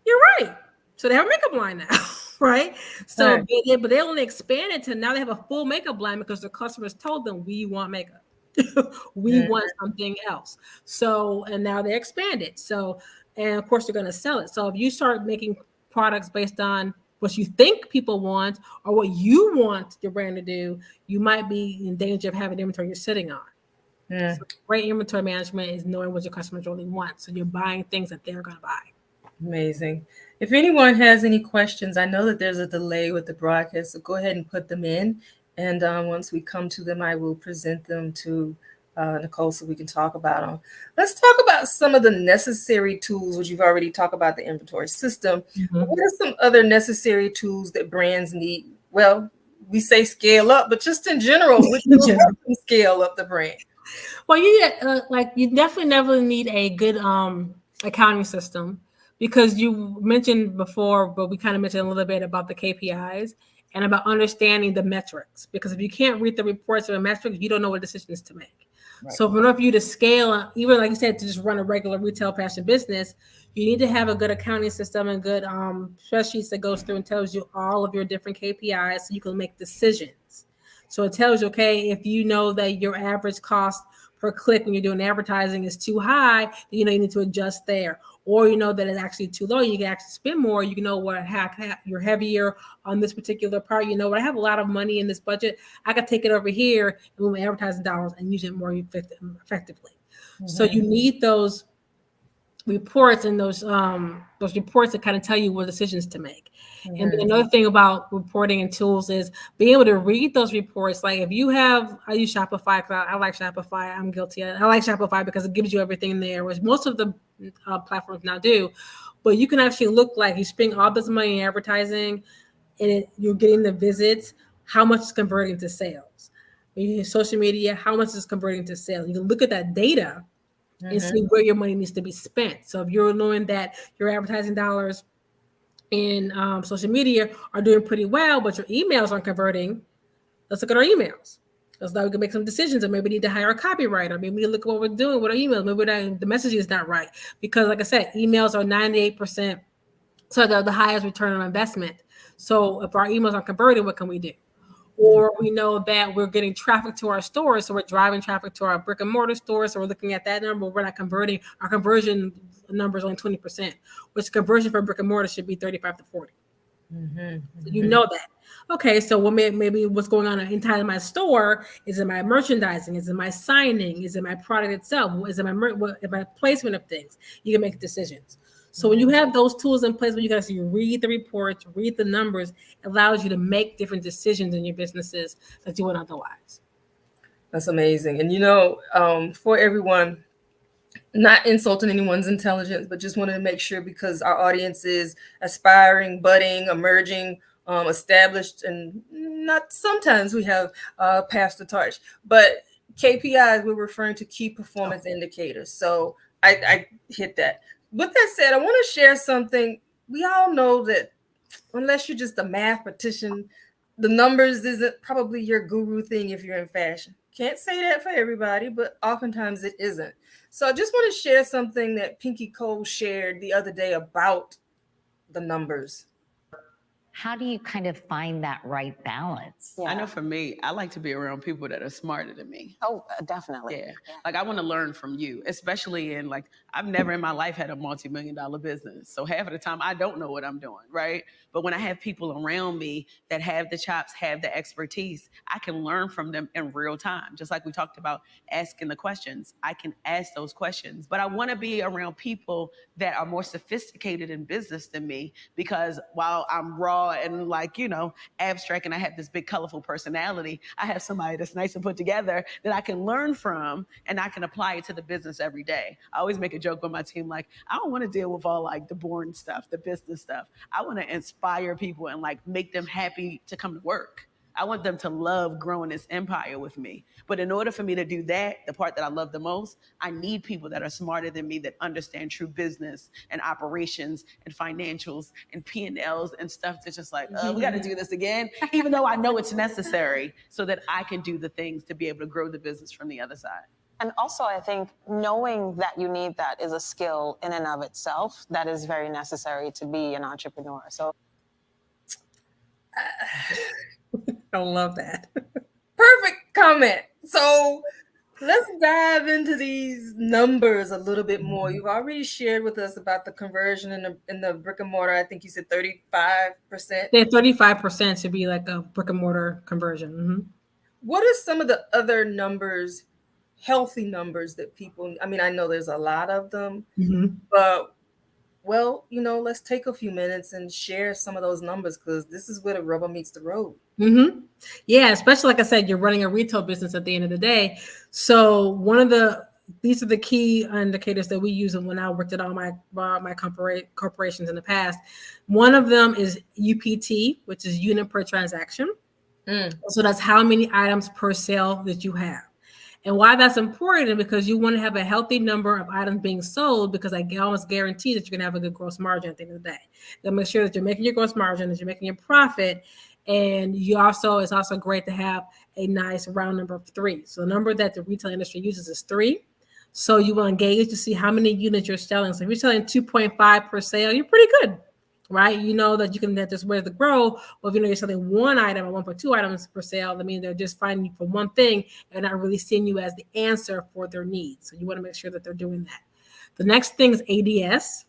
you're right. So they have a makeup line now, right? So, Right. but they only expanded to now they have a full makeup line because the customers told them we want makeup. We want something else. So, and now they expanded. So, and of course they're going to sell it. So if you start making products based on what you think people want or what you want your brand to do, you might be in danger of having inventory you're sitting on. So great inventory management is knowing what your customers really want. So you're buying things that they're going to buy. Amazing. If anyone has any questions, I know that there's a delay with the broadcast, so go ahead and put them in. And once we come to them, I will present them to Nichole so we can talk about them. Let's talk about some of the necessary tools, which you've already talked about, the inventory system. What are some other necessary tools that brands need? Well, we say scale up, but just in general, which will help them scale up the brand? Well, you definitely never need a good accounting system, because you mentioned before, but we kind of mentioned a little bit about the KPIs and about understanding the metrics. Because if you can't read the reports or the metrics, you don't know what decisions to make. Right. So in order for you to scale, even like you said, to just run a regular retail fashion business, you need to have a good accounting system and good spreadsheets that goes through and tells you all of your different KPIs so you can make decisions. So it tells you, okay, if you know that your average cost per click when you're doing advertising is too high, you need to adjust there. Or you know that it's actually too low, you can actually spend more. You know what, you're heavier on this particular part. You know what, I have a lot of money in this budget. I could take it over here and move my advertising dollars and use it more effectively. So you need those reports and those reports that kind of tell you what decisions to make. And then another thing about reporting and tools is being able to read those reports. Like if you have, I use Shopify because I like Shopify. I'm guilty. I like Shopify because it gives you everything there, which most of the platforms now do. But you can actually look like you spend all this money in advertising and you're getting the visits, how much is converting to sales. When you use social media, how much is converting to sales. You can look at that data and see where your money needs to be spent. So if you're knowing that your advertising dollars in social media are doing pretty well, but your emails aren't converting, let's look at our emails. Let's now we can make some decisions, or maybe we need to hire a copywriter. Maybe we look at what we're doing with our emails. Maybe the messaging is not right. Because like I said, emails are 98%. So they're the highest return on investment. So if our emails aren't converting, what can we do? Or we know that we're getting traffic to our stores, so we're driving traffic to our brick and mortar stores. So we're looking at that number. We're not converting. Our conversion number is only 20%, which conversion for brick and mortar should be 35 to 40. So you know that. Okay, so maybe what's going on inside of my store? Is it my merchandising? Is it my signing? Is it my product itself? Is it my placement of things? You can make decisions. So when you have those tools in place where you can actually read the reports, read the numbers, it allows you to make different decisions in your businesses that you wouldn't otherwise. That's amazing. And for everyone, not insulting anyone's intelligence, but just wanted to make sure, because our audience is aspiring, budding, emerging, established, and not sometimes we have passed the torch. But KPIs, we're referring to key performance indicators. So I hit that. With that said, I want to share something. We all know that unless you're just a mathematician, the numbers isn't probably your guru thing if you're in fashion. Can't say that for everybody, but oftentimes it isn't. So I just want to share something that Pinky Cole shared the other day about the numbers. how do you kind of find that right balance? I know for me, I like to be around people that are smarter than me. Oh, definitely. Yeah. Like I want to learn from you, especially in like, I've never in my life had a multi-million-dollar business. So half of the time I don't know what I'm doing, right? But when I have people around me that have the chops, have the expertise, I can learn from them in real time. Just like we talked about asking the questions, I can ask those questions. But I want to be around people that are more sophisticated in business than me, because while I'm raw and like, you know, abstract and I have this big colorful personality, I have somebody that's nice and put together that I can learn from and I can apply it to the business every day. I always make a joke with my team, like, I don't want to deal with all like the boring stuff, the business stuff. I want to inspire people and like make them happy to come to work. I want them to love growing this empire with me. But in order for me to do that, the part that I love the most, I need people that are smarter than me, that understand true business and operations and financials and P&Ls and stuff that's just like, we got to do this again, even though I know it's necessary so that I can do the things to be able to grow the business from the other side. And also, I think knowing that you need that is a skill in and of itself that is very necessary to be an entrepreneur. So I love that. Perfect comment. So let's dive into these numbers a little bit more. You've already shared with us about the conversion in the brick and mortar. I think you said 35%. Yeah, 35% should be like a brick and mortar conversion. Mm-hmm. What are some of the other numbers, healthy numbers that people, I mean, I know there's a lot of them, but well, you know, let's take a few minutes and share some of those numbers, because this is where the rubber meets the road. Mm-hmm. Yeah, especially like I said, you're running a retail business at the end of the day. So these are the key indicators that we use when I worked at all my corporations in the past. One of them is UPT, which is unit per transaction. So that's how many items per sale that you have. And why that's important is because you want to have a healthy number of items being sold, because I almost guarantee that you're going to have a good gross margin at the end of the day. You'll make sure that you're making your gross margin, that you're making your profit. And it's also great to have a nice round number of 3. So the number that the retail industry uses is 3. So you will engage to see how many units you're selling. So if you're selling 2.5 per sale, you're pretty good, right? You know that you can, that there's ways to grow. Well, if you know you're selling 1 item or 1.2 items per sale, that means they're just finding you for one thing and not really seeing you as the answer for their needs. So you want to make sure that they're doing that. The next thing is ADS,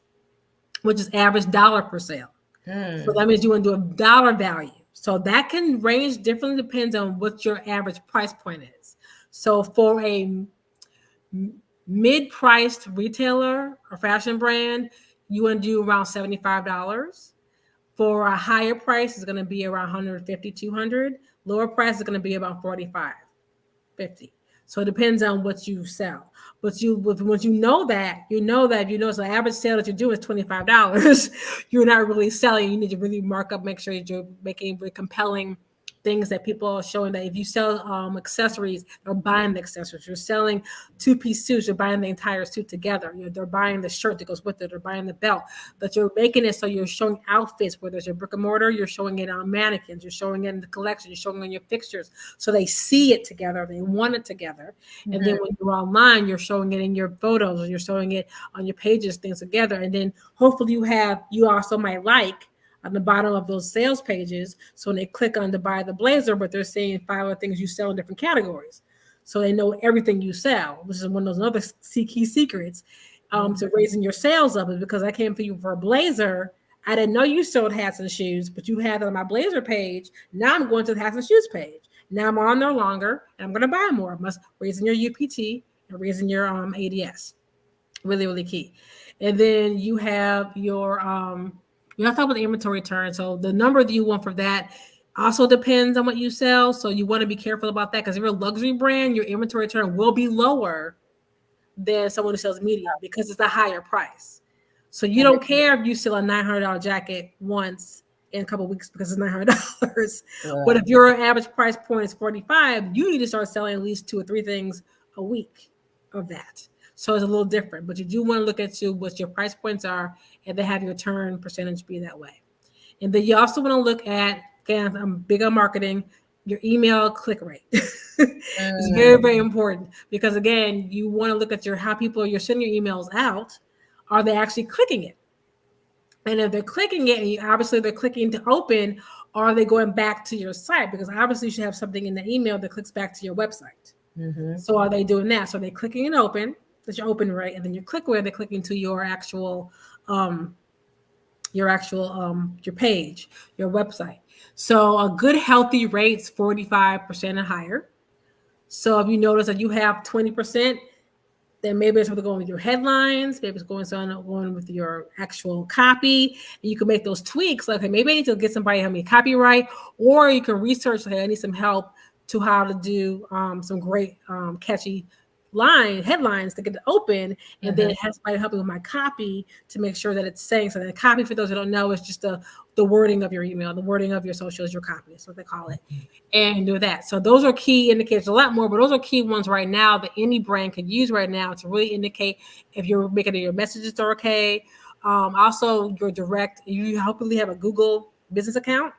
which is average dollar per sale. So that means you want to do a dollar value. So that can range differently, depends on what your average price point is. So for a mid-priced retailer or fashion brand, you want to do around $75. For a higher price, it's going to be around $150, $200. Lower price is going to be about $45, $50. So it depends on what you sell. But once you know that, if you know it's the average sale that you do is $25, you're not really selling. You need to really mark up, make sure that you're making really compelling things that people are showing, that if you sell accessories, they're buying the accessories. You're selling 2-piece suits, you're buying the entire suit together. They're buying the shirt that goes with it, they're buying the belt. But you're making it so you're showing outfits, whether it's your brick and mortar, you're showing it on mannequins, you're showing it in the collection, you're showing it on your fixtures. So they see it together, they want it together. And then when you're online, you're showing it in your photos, or you're showing it on your pages, things together. And then hopefully you also might like on the bottom of those sales pages. So when they click on to buy the blazer, but they're seeing 5 other things you sell in different categories. So they know everything you sell, which is one of those other key secrets to raising your sales up, is because I came for you for a blazer. I didn't know you sold hats and shoes, but you had it on my blazer page. Now I'm going to the hats and shoes page. Now I'm on there longer and I'm going to buy more. I'm raising your UPT and raising your ADS. Really, really key. And then you have your, you have to talk about the inventory turn. So the number that you want for that also depends on what you sell. So you want to be careful about that, because if you're a luxury brand, your inventory turn will be lower than someone who sells medium, because it's a higher price. So you don't care if you sell a $900 jacket once in a couple of weeks because it's $900. But if your average price point is $45, you need to start selling at least 2 or 3 things a week of that. So it's a little different, but you do want to look at what your price points are, and then have your turn percentage be that way. And then you also want to look at, again, I'm big on marketing, your email click rate. It's very, very important, because again, you want to look at how people you're sending your emails out. Are they actually clicking it? And if they're clicking it, and obviously they're clicking to open, are they going back to your site? Because obviously you should have something in the email that clicks back to your website. So are they doing that? So they're clicking and open, that you open right, and then you click where they're clicking to your actual your page, your website. So a good healthy rate's 45% and higher. So if you notice that you have 20%, then maybe it's going with your headlines, maybe it's going with your actual copy. And you can make those tweaks. Like, okay, maybe I need to get somebody to help me copyright, or you can research, hey, I need some help to how to do some great catchy headlines to get it open, and then it has somebody help me with my copy to make sure that it's saying. So the copy, for those who don't know, is just the wording of your email, the wording of your social is your copy. That's what they call it. And do that. So those are key indicators, a lot more, but those are key ones right now that any brand could use right now to really indicate if you're making your messages are okay. Also, your direct, you hopefully have a Google business account,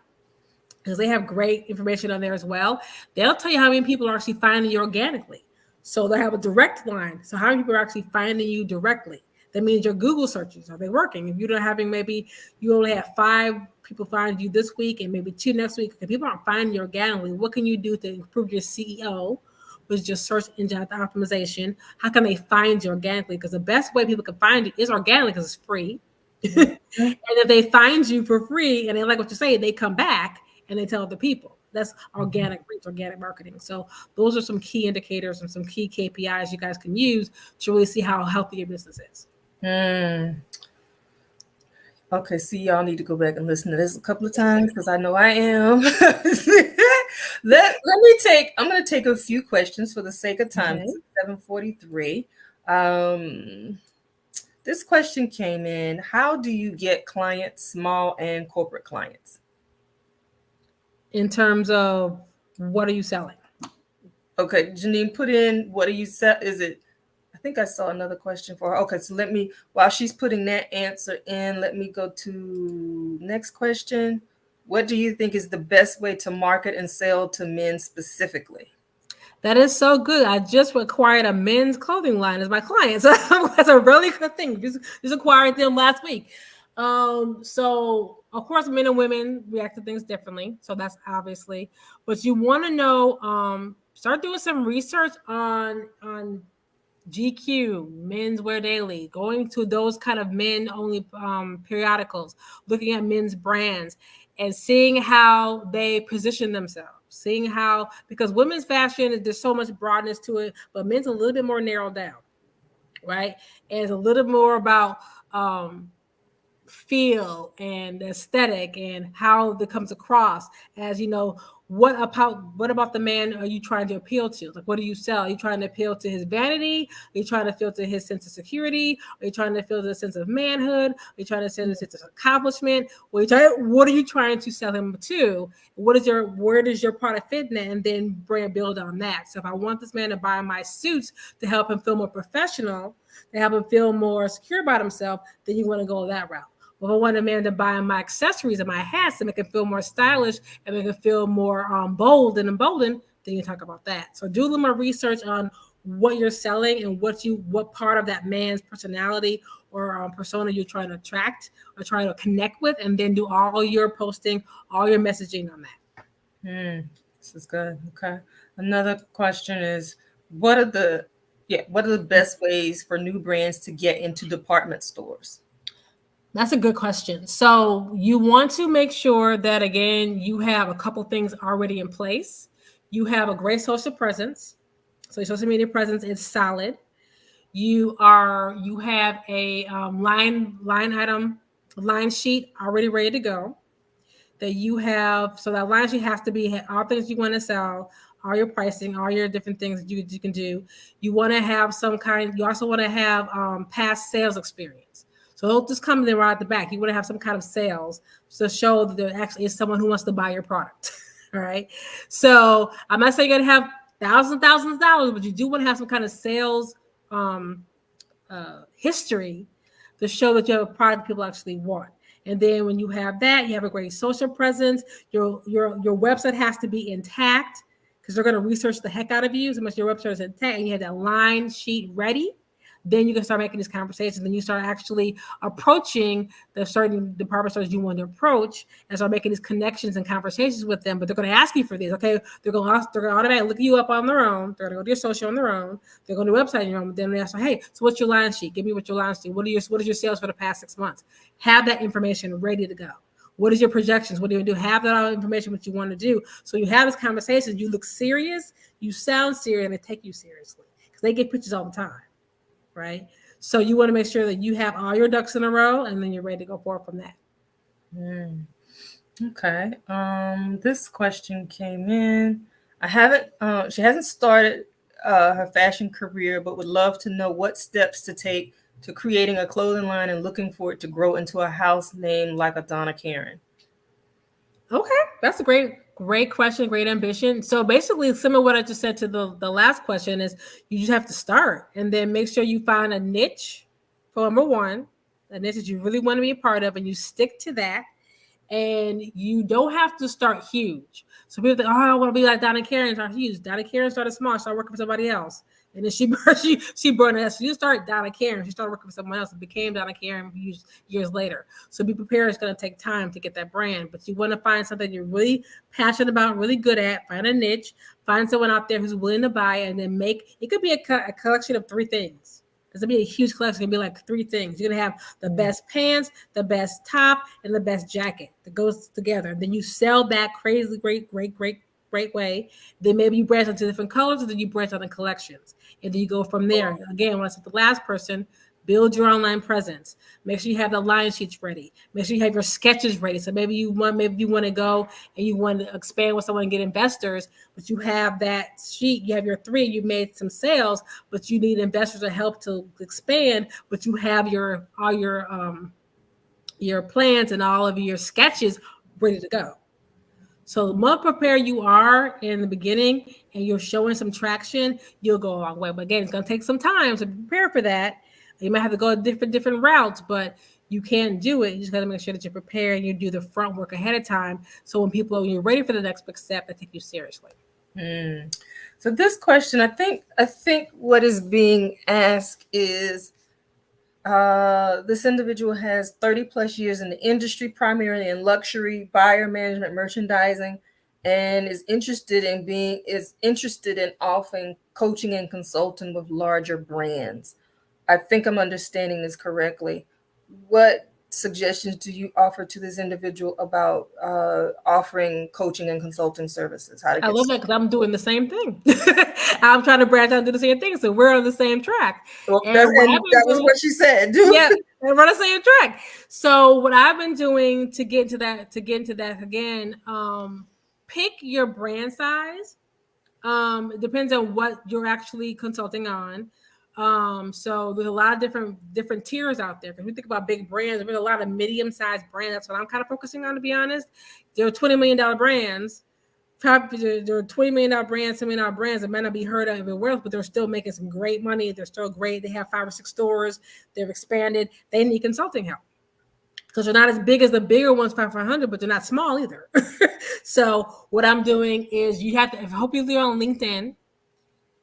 because they have great information on there as well. They'll tell you how many people are actually finding you organically. So they have a direct line. So how many people are actually finding you directly? That means your Google searches, are they working? If you're not having, maybe you only have 5 people find you this week and maybe 2 next week, if people aren't finding you organically, what can you do to improve your CEO, which is just search engine optimization? How can they find you organically? Because the best way people can find you is organically, because it's free. And if they find you for free and they like what you say, they come back and they tell other people. That's organic reach, organic marketing. So those are some key indicators and some key KPIs you guys can use to really see how healthy your business is. Okay, see, y'all need to go back and listen to this a couple of times, because I know I am. I'm going to take a few questions for the sake of time. Okay. It's 7:43. This question came in: how do you get clients, small and corporate clients? In terms of what are you selling? Okay, Janine, put in, what do you sell? I think I saw another question for her. Okay, so while she's putting that answer in, let me go to next question. What do you think is the best way to market and sell to men specifically? That is so good. I just acquired a men's clothing line as my client. So that's a really good thing. Just acquired them last week. So of course, men and women react to things differently. So that's obviously, but you want to know, start doing some research on GQ, Men's Wear Daily, going to those kind of men only periodicals, looking at men's brands and seeing how they position themselves, seeing how, because women's fashion, there's so much broadness to it, but men's a little bit more narrowed down, right? And it's a little more about feel and aesthetic and how that comes across. As you know, what about the man are you trying to appeal to? Like, what do you sell? Are you trying to appeal to his vanity? Are you trying to appeal to his sense of security? Are you trying to appeal to the sense of manhood? Are you trying to send a sense of accomplishment? What are you trying to sell him to? Where does your product fit in that? And then build on that. So if I want this man to buy my suits to help him feel more professional, to help him feel more secure about himself, then you want to go that route. If I want a man to buy my accessories and my hats to make him feel more stylish and make him feel more bold and emboldened, then you talk about that. So do a little more research on what you're selling and what part of that man's personality or persona you're trying to attract or trying to connect with, and then do all your posting, all your messaging on that. This is good. Okay. Another question is, what are the best ways for new brands to get into department stores? That's a good question. So you want to make sure that, again, you have a couple things already in place. You have a great social presence. So your social media presence is solid. You have a line sheet already ready to go. That you have, so that line sheet has to be all things you want to sell, all your pricing, all your different things that you can do. You want to have you also want to have past sales experience. So don't just come in right at the back. You want to have some kind of sales to show that there actually is someone who wants to buy your product. All right. So I'm not saying you're going to have thousands of dollars, but you do want to have some kind of sales history to show that you have a product people actually want. And then when you have that, you have a great social presence. Your website has to be intact, because they're going to research the heck out of you. So much your website is intact, and you have that line sheet ready. then you can start making these conversations. Then you start actually approaching the certain department stores you want to approach and start making these connections and conversations with them. But they're going to ask you for these. Okay, they're going to automatically look you up on their own. They're going to go to your social on their own. They're going to do a website on your own. Then they ask, hey, so what's your line sheet? Give me what your line sheet. What is your sales for the past 6 months? Have that information ready to go. What is your projections? What do you do? Have that all information what you want to do. So you have this conversation. You look serious. You sound serious, and they take you seriously because they get pictures all the time, right? So you want to make sure that you have all your ducks in a row, and then you're ready to go forward from that. Okay. This question came in. She hasn't started her fashion career, but would love to know what steps to take to creating a clothing line and looking for it to grow into a house name like a Donna Karan. Okay, that's a great question, great ambition. So basically, similar to what I just said to the last question is you just have to start and then make sure you find a niche for number one, a niche that you really want to be a part of, and you stick to that. And you don't have to start huge. So people think, oh, I want to be like Donna Karan, start huge. Donna Karan started small, started working for somebody else. And then she burned it. So you start Donna Karan, she started working for someone else and became Donna Karan years later. So be prepared, it's going to take time to get that brand. But you want to find something you're really passionate about, really good at, find a niche, find someone out there who's willing to buy, and then it could be a collection of 3 things. It's gonna be a huge collection. It's gonna be like 3 things. You're gonna have the best pants, the best top, and the best jacket that goes together. Then you sell that crazy, great way. Then maybe you branch into different colors, and then you branch out in collections. And then you go from there. Again, when I said the last person, build your online presence. Make sure you have the line sheets ready. Make sure you have your sketches ready. So maybe you want to go and you want to expand with someone and get investors, but you have that sheet. You have your 3. You made some sales, but you need investors to help to expand. But you have all your plans and all of your sketches ready to go. So the more prepared you are in the beginning and you're showing some traction, you'll go a long way. But again, it's going to take some time to prepare for that. You might have to go different routes, but you can do it. You just got to make sure that you're prepared and you do the front work ahead of time. So when you're ready for the next big step, they take you seriously. So this question, I think what is being asked is, this individual has 30 plus years in the industry, primarily in luxury, buyer management, merchandising, and is interested in offering coaching and consulting with larger brands. I think I'm understanding this correctly. What suggestions do you offer to this individual about offering coaching and consulting services? I love that because I'm doing the same thing. I'm trying to branch out and do the same thing. So we're on the same track. Well, that was what she said. Yeah, we're on the same track. So what I've been doing to get into that again, pick your brand size. It depends on what you're actually consulting on. So there's a lot of different tiers out there. Because we think about big brands, there's a lot of medium-sized brands. That's what I'm kind of focusing on, to be honest. There are $20 million brands. There are $20 million brands, $10 million brands that might not be heard of everywhere else, but they're still making some great money. They're still great. They have 5 or 6 stores. They've expanded. They need consulting help. Because they're not as big as the bigger ones, 500, but they're not small either. So what I'm doing is you have to, if hopefully you're on LinkedIn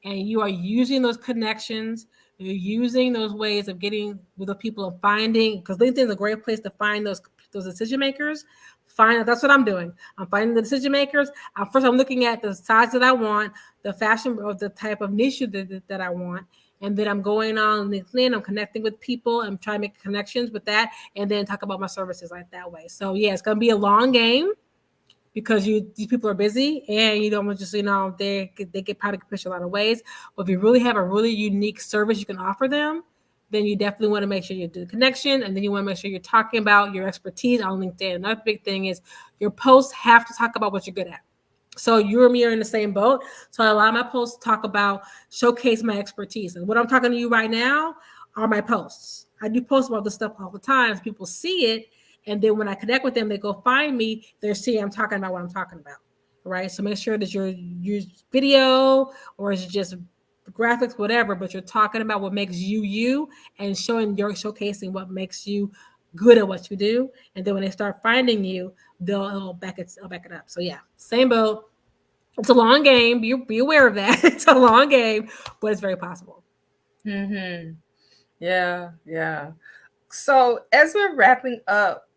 and you are using those connections, you're using those ways of getting with the people of finding, because LinkedIn is a great place to find those decision makers. That's what I'm doing. I'm finding the decision makers. First, I'm looking at the size that I want, the fashion or the type of niche that I want. And then I'm going on LinkedIn, I'm connecting with people, I'm trying to make connections with that, and then talk about my services like that way. So yeah, it's gonna be a long game because these people are busy and you don't just, they get probably push a lot of ways. But if you really have a really unique service you can offer them, then you definitely want to make sure you do the connection, and then you want to make sure you're talking about your expertise on LinkedIn. Another big thing is your posts have to talk about what you're good at. So you and me are in the same boat. So a lot of my posts talk about showcase my expertise. And what I'm talking to you right now are my posts. I do post about this stuff all the time. So people see it. And then when I connect with them, they go find me. They're seeing I'm talking about what I'm talking about. Right. So make sure that your video or is it just graphics, whatever, but you're talking about what makes you and showcasing what makes you good at what you do. And then when they start finding you, they'll back it up. So yeah, same boat. It's a long game. Be aware of that. It's a long game, but it's very possible. Mm-hmm. Yeah, yeah. So as we're wrapping up,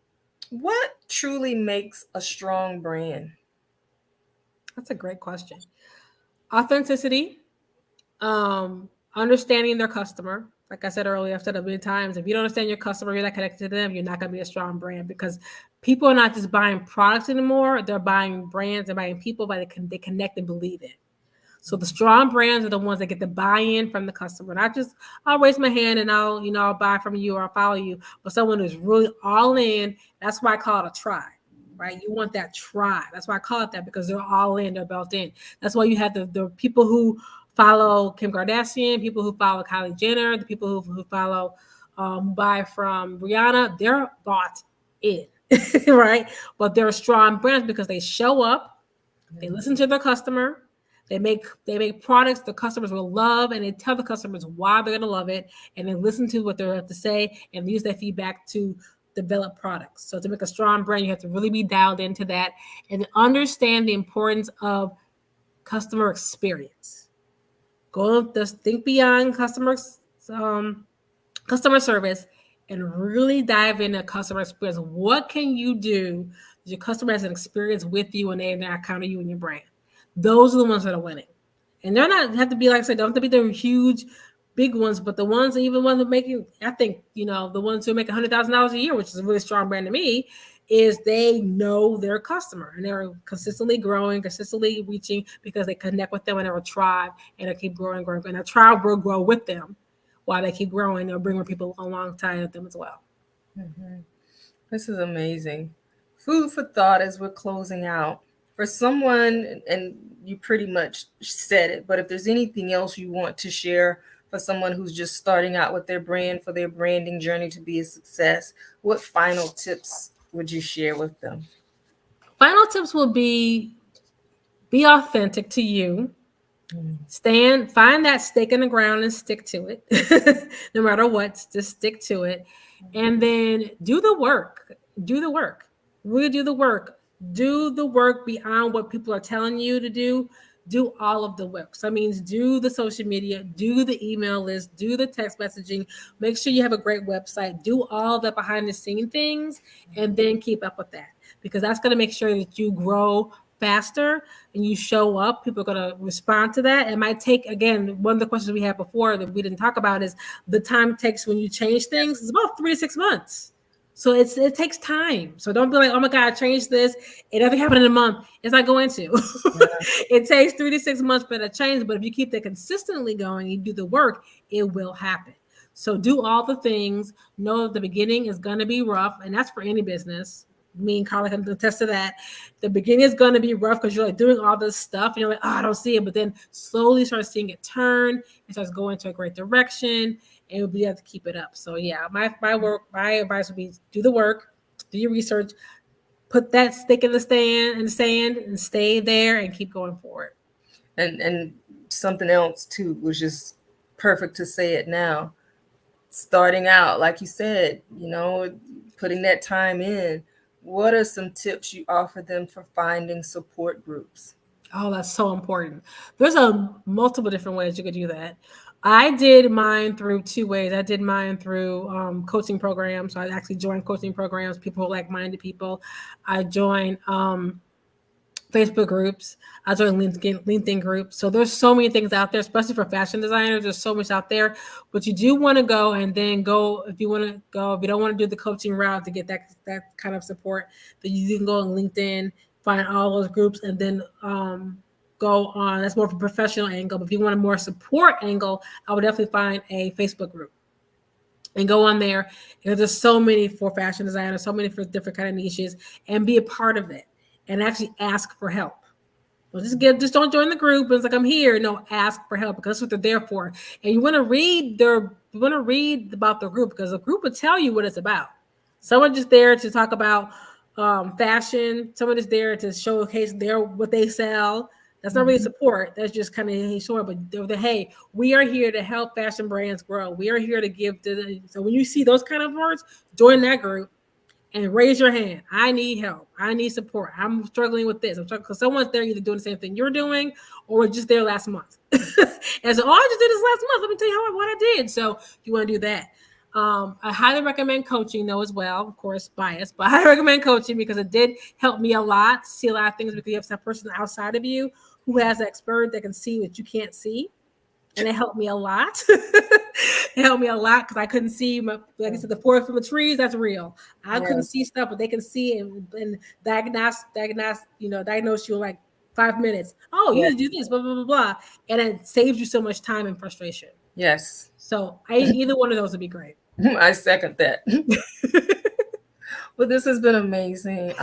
what truly makes a strong brand? That's a great question. Authenticity, understanding their customer. Like I said earlier, I've said it a million times, if you don't understand your customer, you're not connected to them, you're not going to be a strong brand, because people are not just buying products anymore. They're buying brands, they're buying people, they connect and believe it. So the strong brands are the ones that get the buy-in from the customer. Not just, I'll raise my hand and I'll buy from you or I'll follow you, but someone who's really all in. That's why I call it a tribe, right? You want that tribe. That's why I call it that, because they're all in, they're built in. That's why you have the people who follow Kim Kardashian, people who follow Kylie Jenner, the people who follow, buy from Rihanna. They're bought in, right? But they're strong brands because they show up, they listen to their customer, they make products the customers will love, and they tell the customers why they're going to love it, and then listen to what they have to say and use that feedback to develop products. So to make a strong brand, you have to really be dialed into that and understand the importance of customer experience. Just think beyond customer service and really dive into customer experience. What can you do that your customer has an experience with you and they encounter you and your brand? Those are the ones that are winning. And they're not have to be, like I said, don't have to be the huge, big ones, but the ones, even ones that making, I think, the ones who make $100,000 a year, which is a really strong brand to me, is they know their customer and they're consistently growing, consistently reaching, because they connect with them and they're a tribe and they keep growing. And a tribe will grow with them while they keep growing. They'll bring more people alongside of them as well. Mm-hmm. This is amazing. Food for thought as we're closing out. For someone, and you pretty much said it, but if there's anything else you want to share for someone who's just starting out with their brand, for their branding journey to be a success, what final tips would you share with them? Final tips will be authentic to you. Find that stake in the ground and stick to it. No matter what, just stick to it. And then do the work. Really do the work. Do the work beyond what people are telling you to do. Do all of the work. So that means do the social media, do the email list, do the text messaging, make sure you have a great website, do all the behind the scene things, and then keep up with that, because that's going to make sure that you grow faster and you show up. People are going to respond to that. It might take, again, one of the questions we had before that we didn't talk about is the time it takes when you change things. It's about 3 to 6 months. So it takes time. So don't be like, oh my God, I changed this. It doesn't happen in a month. It's not going to. Yeah. It takes 3 to 6 months for that change. But if you keep that consistently going, you do the work, it will happen. So do all the things. Know the beginning is going to be rough. And that's for any business. Me and Carla can attest to that. The beginning is going to be rough because you're like doing all this stuff and you're like, oh, I don't see it. But then slowly start seeing it turn. It starts going to a great direction. And you'll be able to keep it up. So yeah, my advice would be do the work, do your research, put that stick in the sand and stay there and keep going forward. And something else too, which is perfect to say it now. Starting out, like you said, putting that time in. What are some tips you offer them for finding support groups? Oh, that's so important. There's multiple different ways you could do that. I did mine through 2 ways. I did mine through coaching programs. So I actually joined coaching programs, people who like-minded people. I joined Facebook groups. I joined LinkedIn groups. So there's so many things out there, especially for fashion designers. There's so much out there, but you do want to go and then go. If you want to go, if you don't want to do the coaching route to get that kind of support, then you can go on LinkedIn, find all those groups, and then go on. That's more of a professional angle. But if you want a more support angle, I would definitely find a Facebook group and go on there. Because there's so many for fashion designers, so many for different kind of niches, and be a part of it. And actually ask for help. Well, just don't join the group. It's like, I'm here. No, ask for help, because that's what they're there for. And you want to read about the group, because the group will tell you what it's about. Someone just there to talk about fashion. Someone is there to showcase what they sell. That's not really support. That's just kind of short. But hey, we are here to help fashion brands grow. We are here to give. So when you see those kind of words, join that group. and raise your hand. I need help. I need support. I'm struggling with this. I'm struggling because someone's there either doing the same thing you're doing or just there last month. And so, I just did this last month. Let me tell you what I did. So you want to do that. I highly recommend coaching though as well. Of course, biased, but I highly recommend coaching because it did help me a lot to see a lot of things because you have some person outside of you who has an expert that can see what you can't see. And it helped me a lot. It helped me a lot because I couldn't see, like I said, the forest from the trees. That's real. I couldn't see stuff, but they can see and diagnose you in like 5 minutes. Oh, you need to do this, blah, blah, blah, blah. And it saves you so much time and frustration. Yes. So either one of those would be great. I second that. Well, this has been amazing.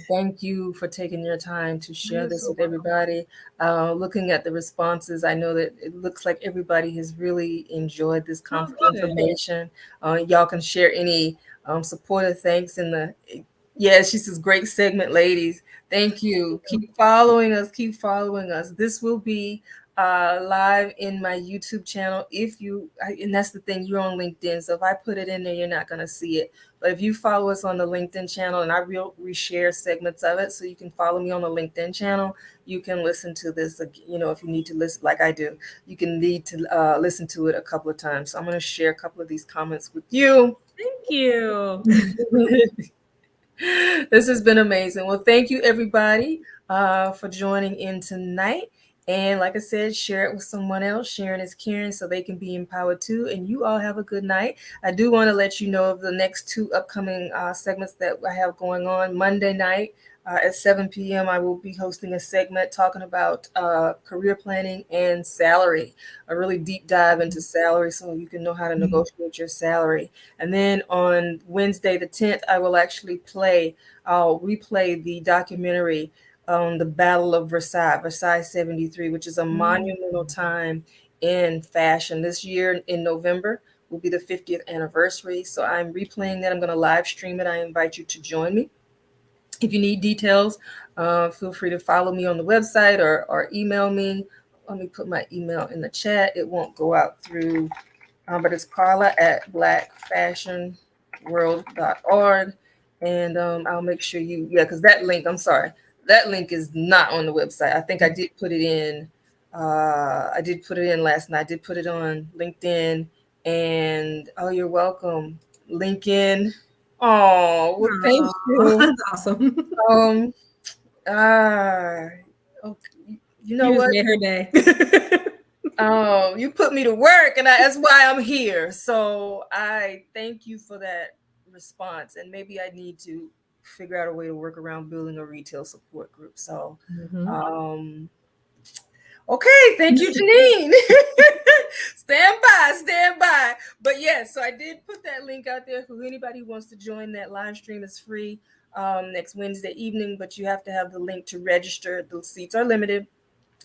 Thank you for taking your time to share this with everybody. Looking at the responses, I know that it looks like everybody has really enjoyed this information. Y'all can share any supportive thanks in the. Yeah, she says, great segment, ladies. Thank you. Keep following us. Keep following us. This will be live in my YouTube channel. And that's the thing, you're on LinkedIn. So if I put it in there, you're not going to see it. But if you follow us on the LinkedIn channel, and I reshare segments of it, so you can follow me on the LinkedIn channel, you can listen to this, if you need to listen, like I do, you can need to listen to it a couple of times. So I'm going to share a couple of these comments with you. Thank you. This has been amazing. Well, thank you, everybody, for joining in tonight. And like I said, share it with someone else. Sharing is caring, so they can be empowered too. And you all have a good night. I do want to let you know of the next 2 upcoming segments that I have going on. Monday night at 7 p.m., I will be hosting a segment talking about career planning and salary, a really deep dive into salary so you can know how to negotiate your salary. And then on Wednesday, the 10th, I will actually replay the documentary on the Battle of Versailles 73, which is a monumental time in fashion. This year in November will be the 50th anniversary. So I'm replaying that. I'm going to live stream it. I invite you to join me. If you need details, feel free to follow me on the website or email me. Let me put my email in the chat. It won't go out through, but it's carla@blackfashionworld.org. And I'll make sure because that link, I'm sorry, that link is not on the website. I think I did put it in. I did put it in last night. I did put it on LinkedIn. And you're welcome. LinkedIn. Oh, well, thank you. That's awesome. Okay. You know what? Made her day. You put me to work, and that's why I'm here. So I thank you for that response. And maybe I need to figure out a way to work around building a retail support group. So, okay. Thank you, Janine. Stand by. But yes, so I did put that link out there for anybody who wants to join. That live stream is free next Wednesday evening, but you have to have the link to register. The seats are limited.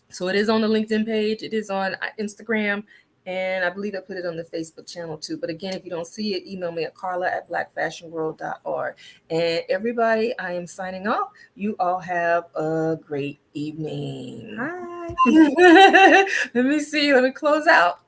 So it is on the LinkedIn page. It is on Instagram. And I believe I put it on the Facebook channel too. But again, if you don't see it, email me at carla@blackfashionworld.org. And everybody, I am signing off. You all have a great evening. Bye. Let me see. Let me close out.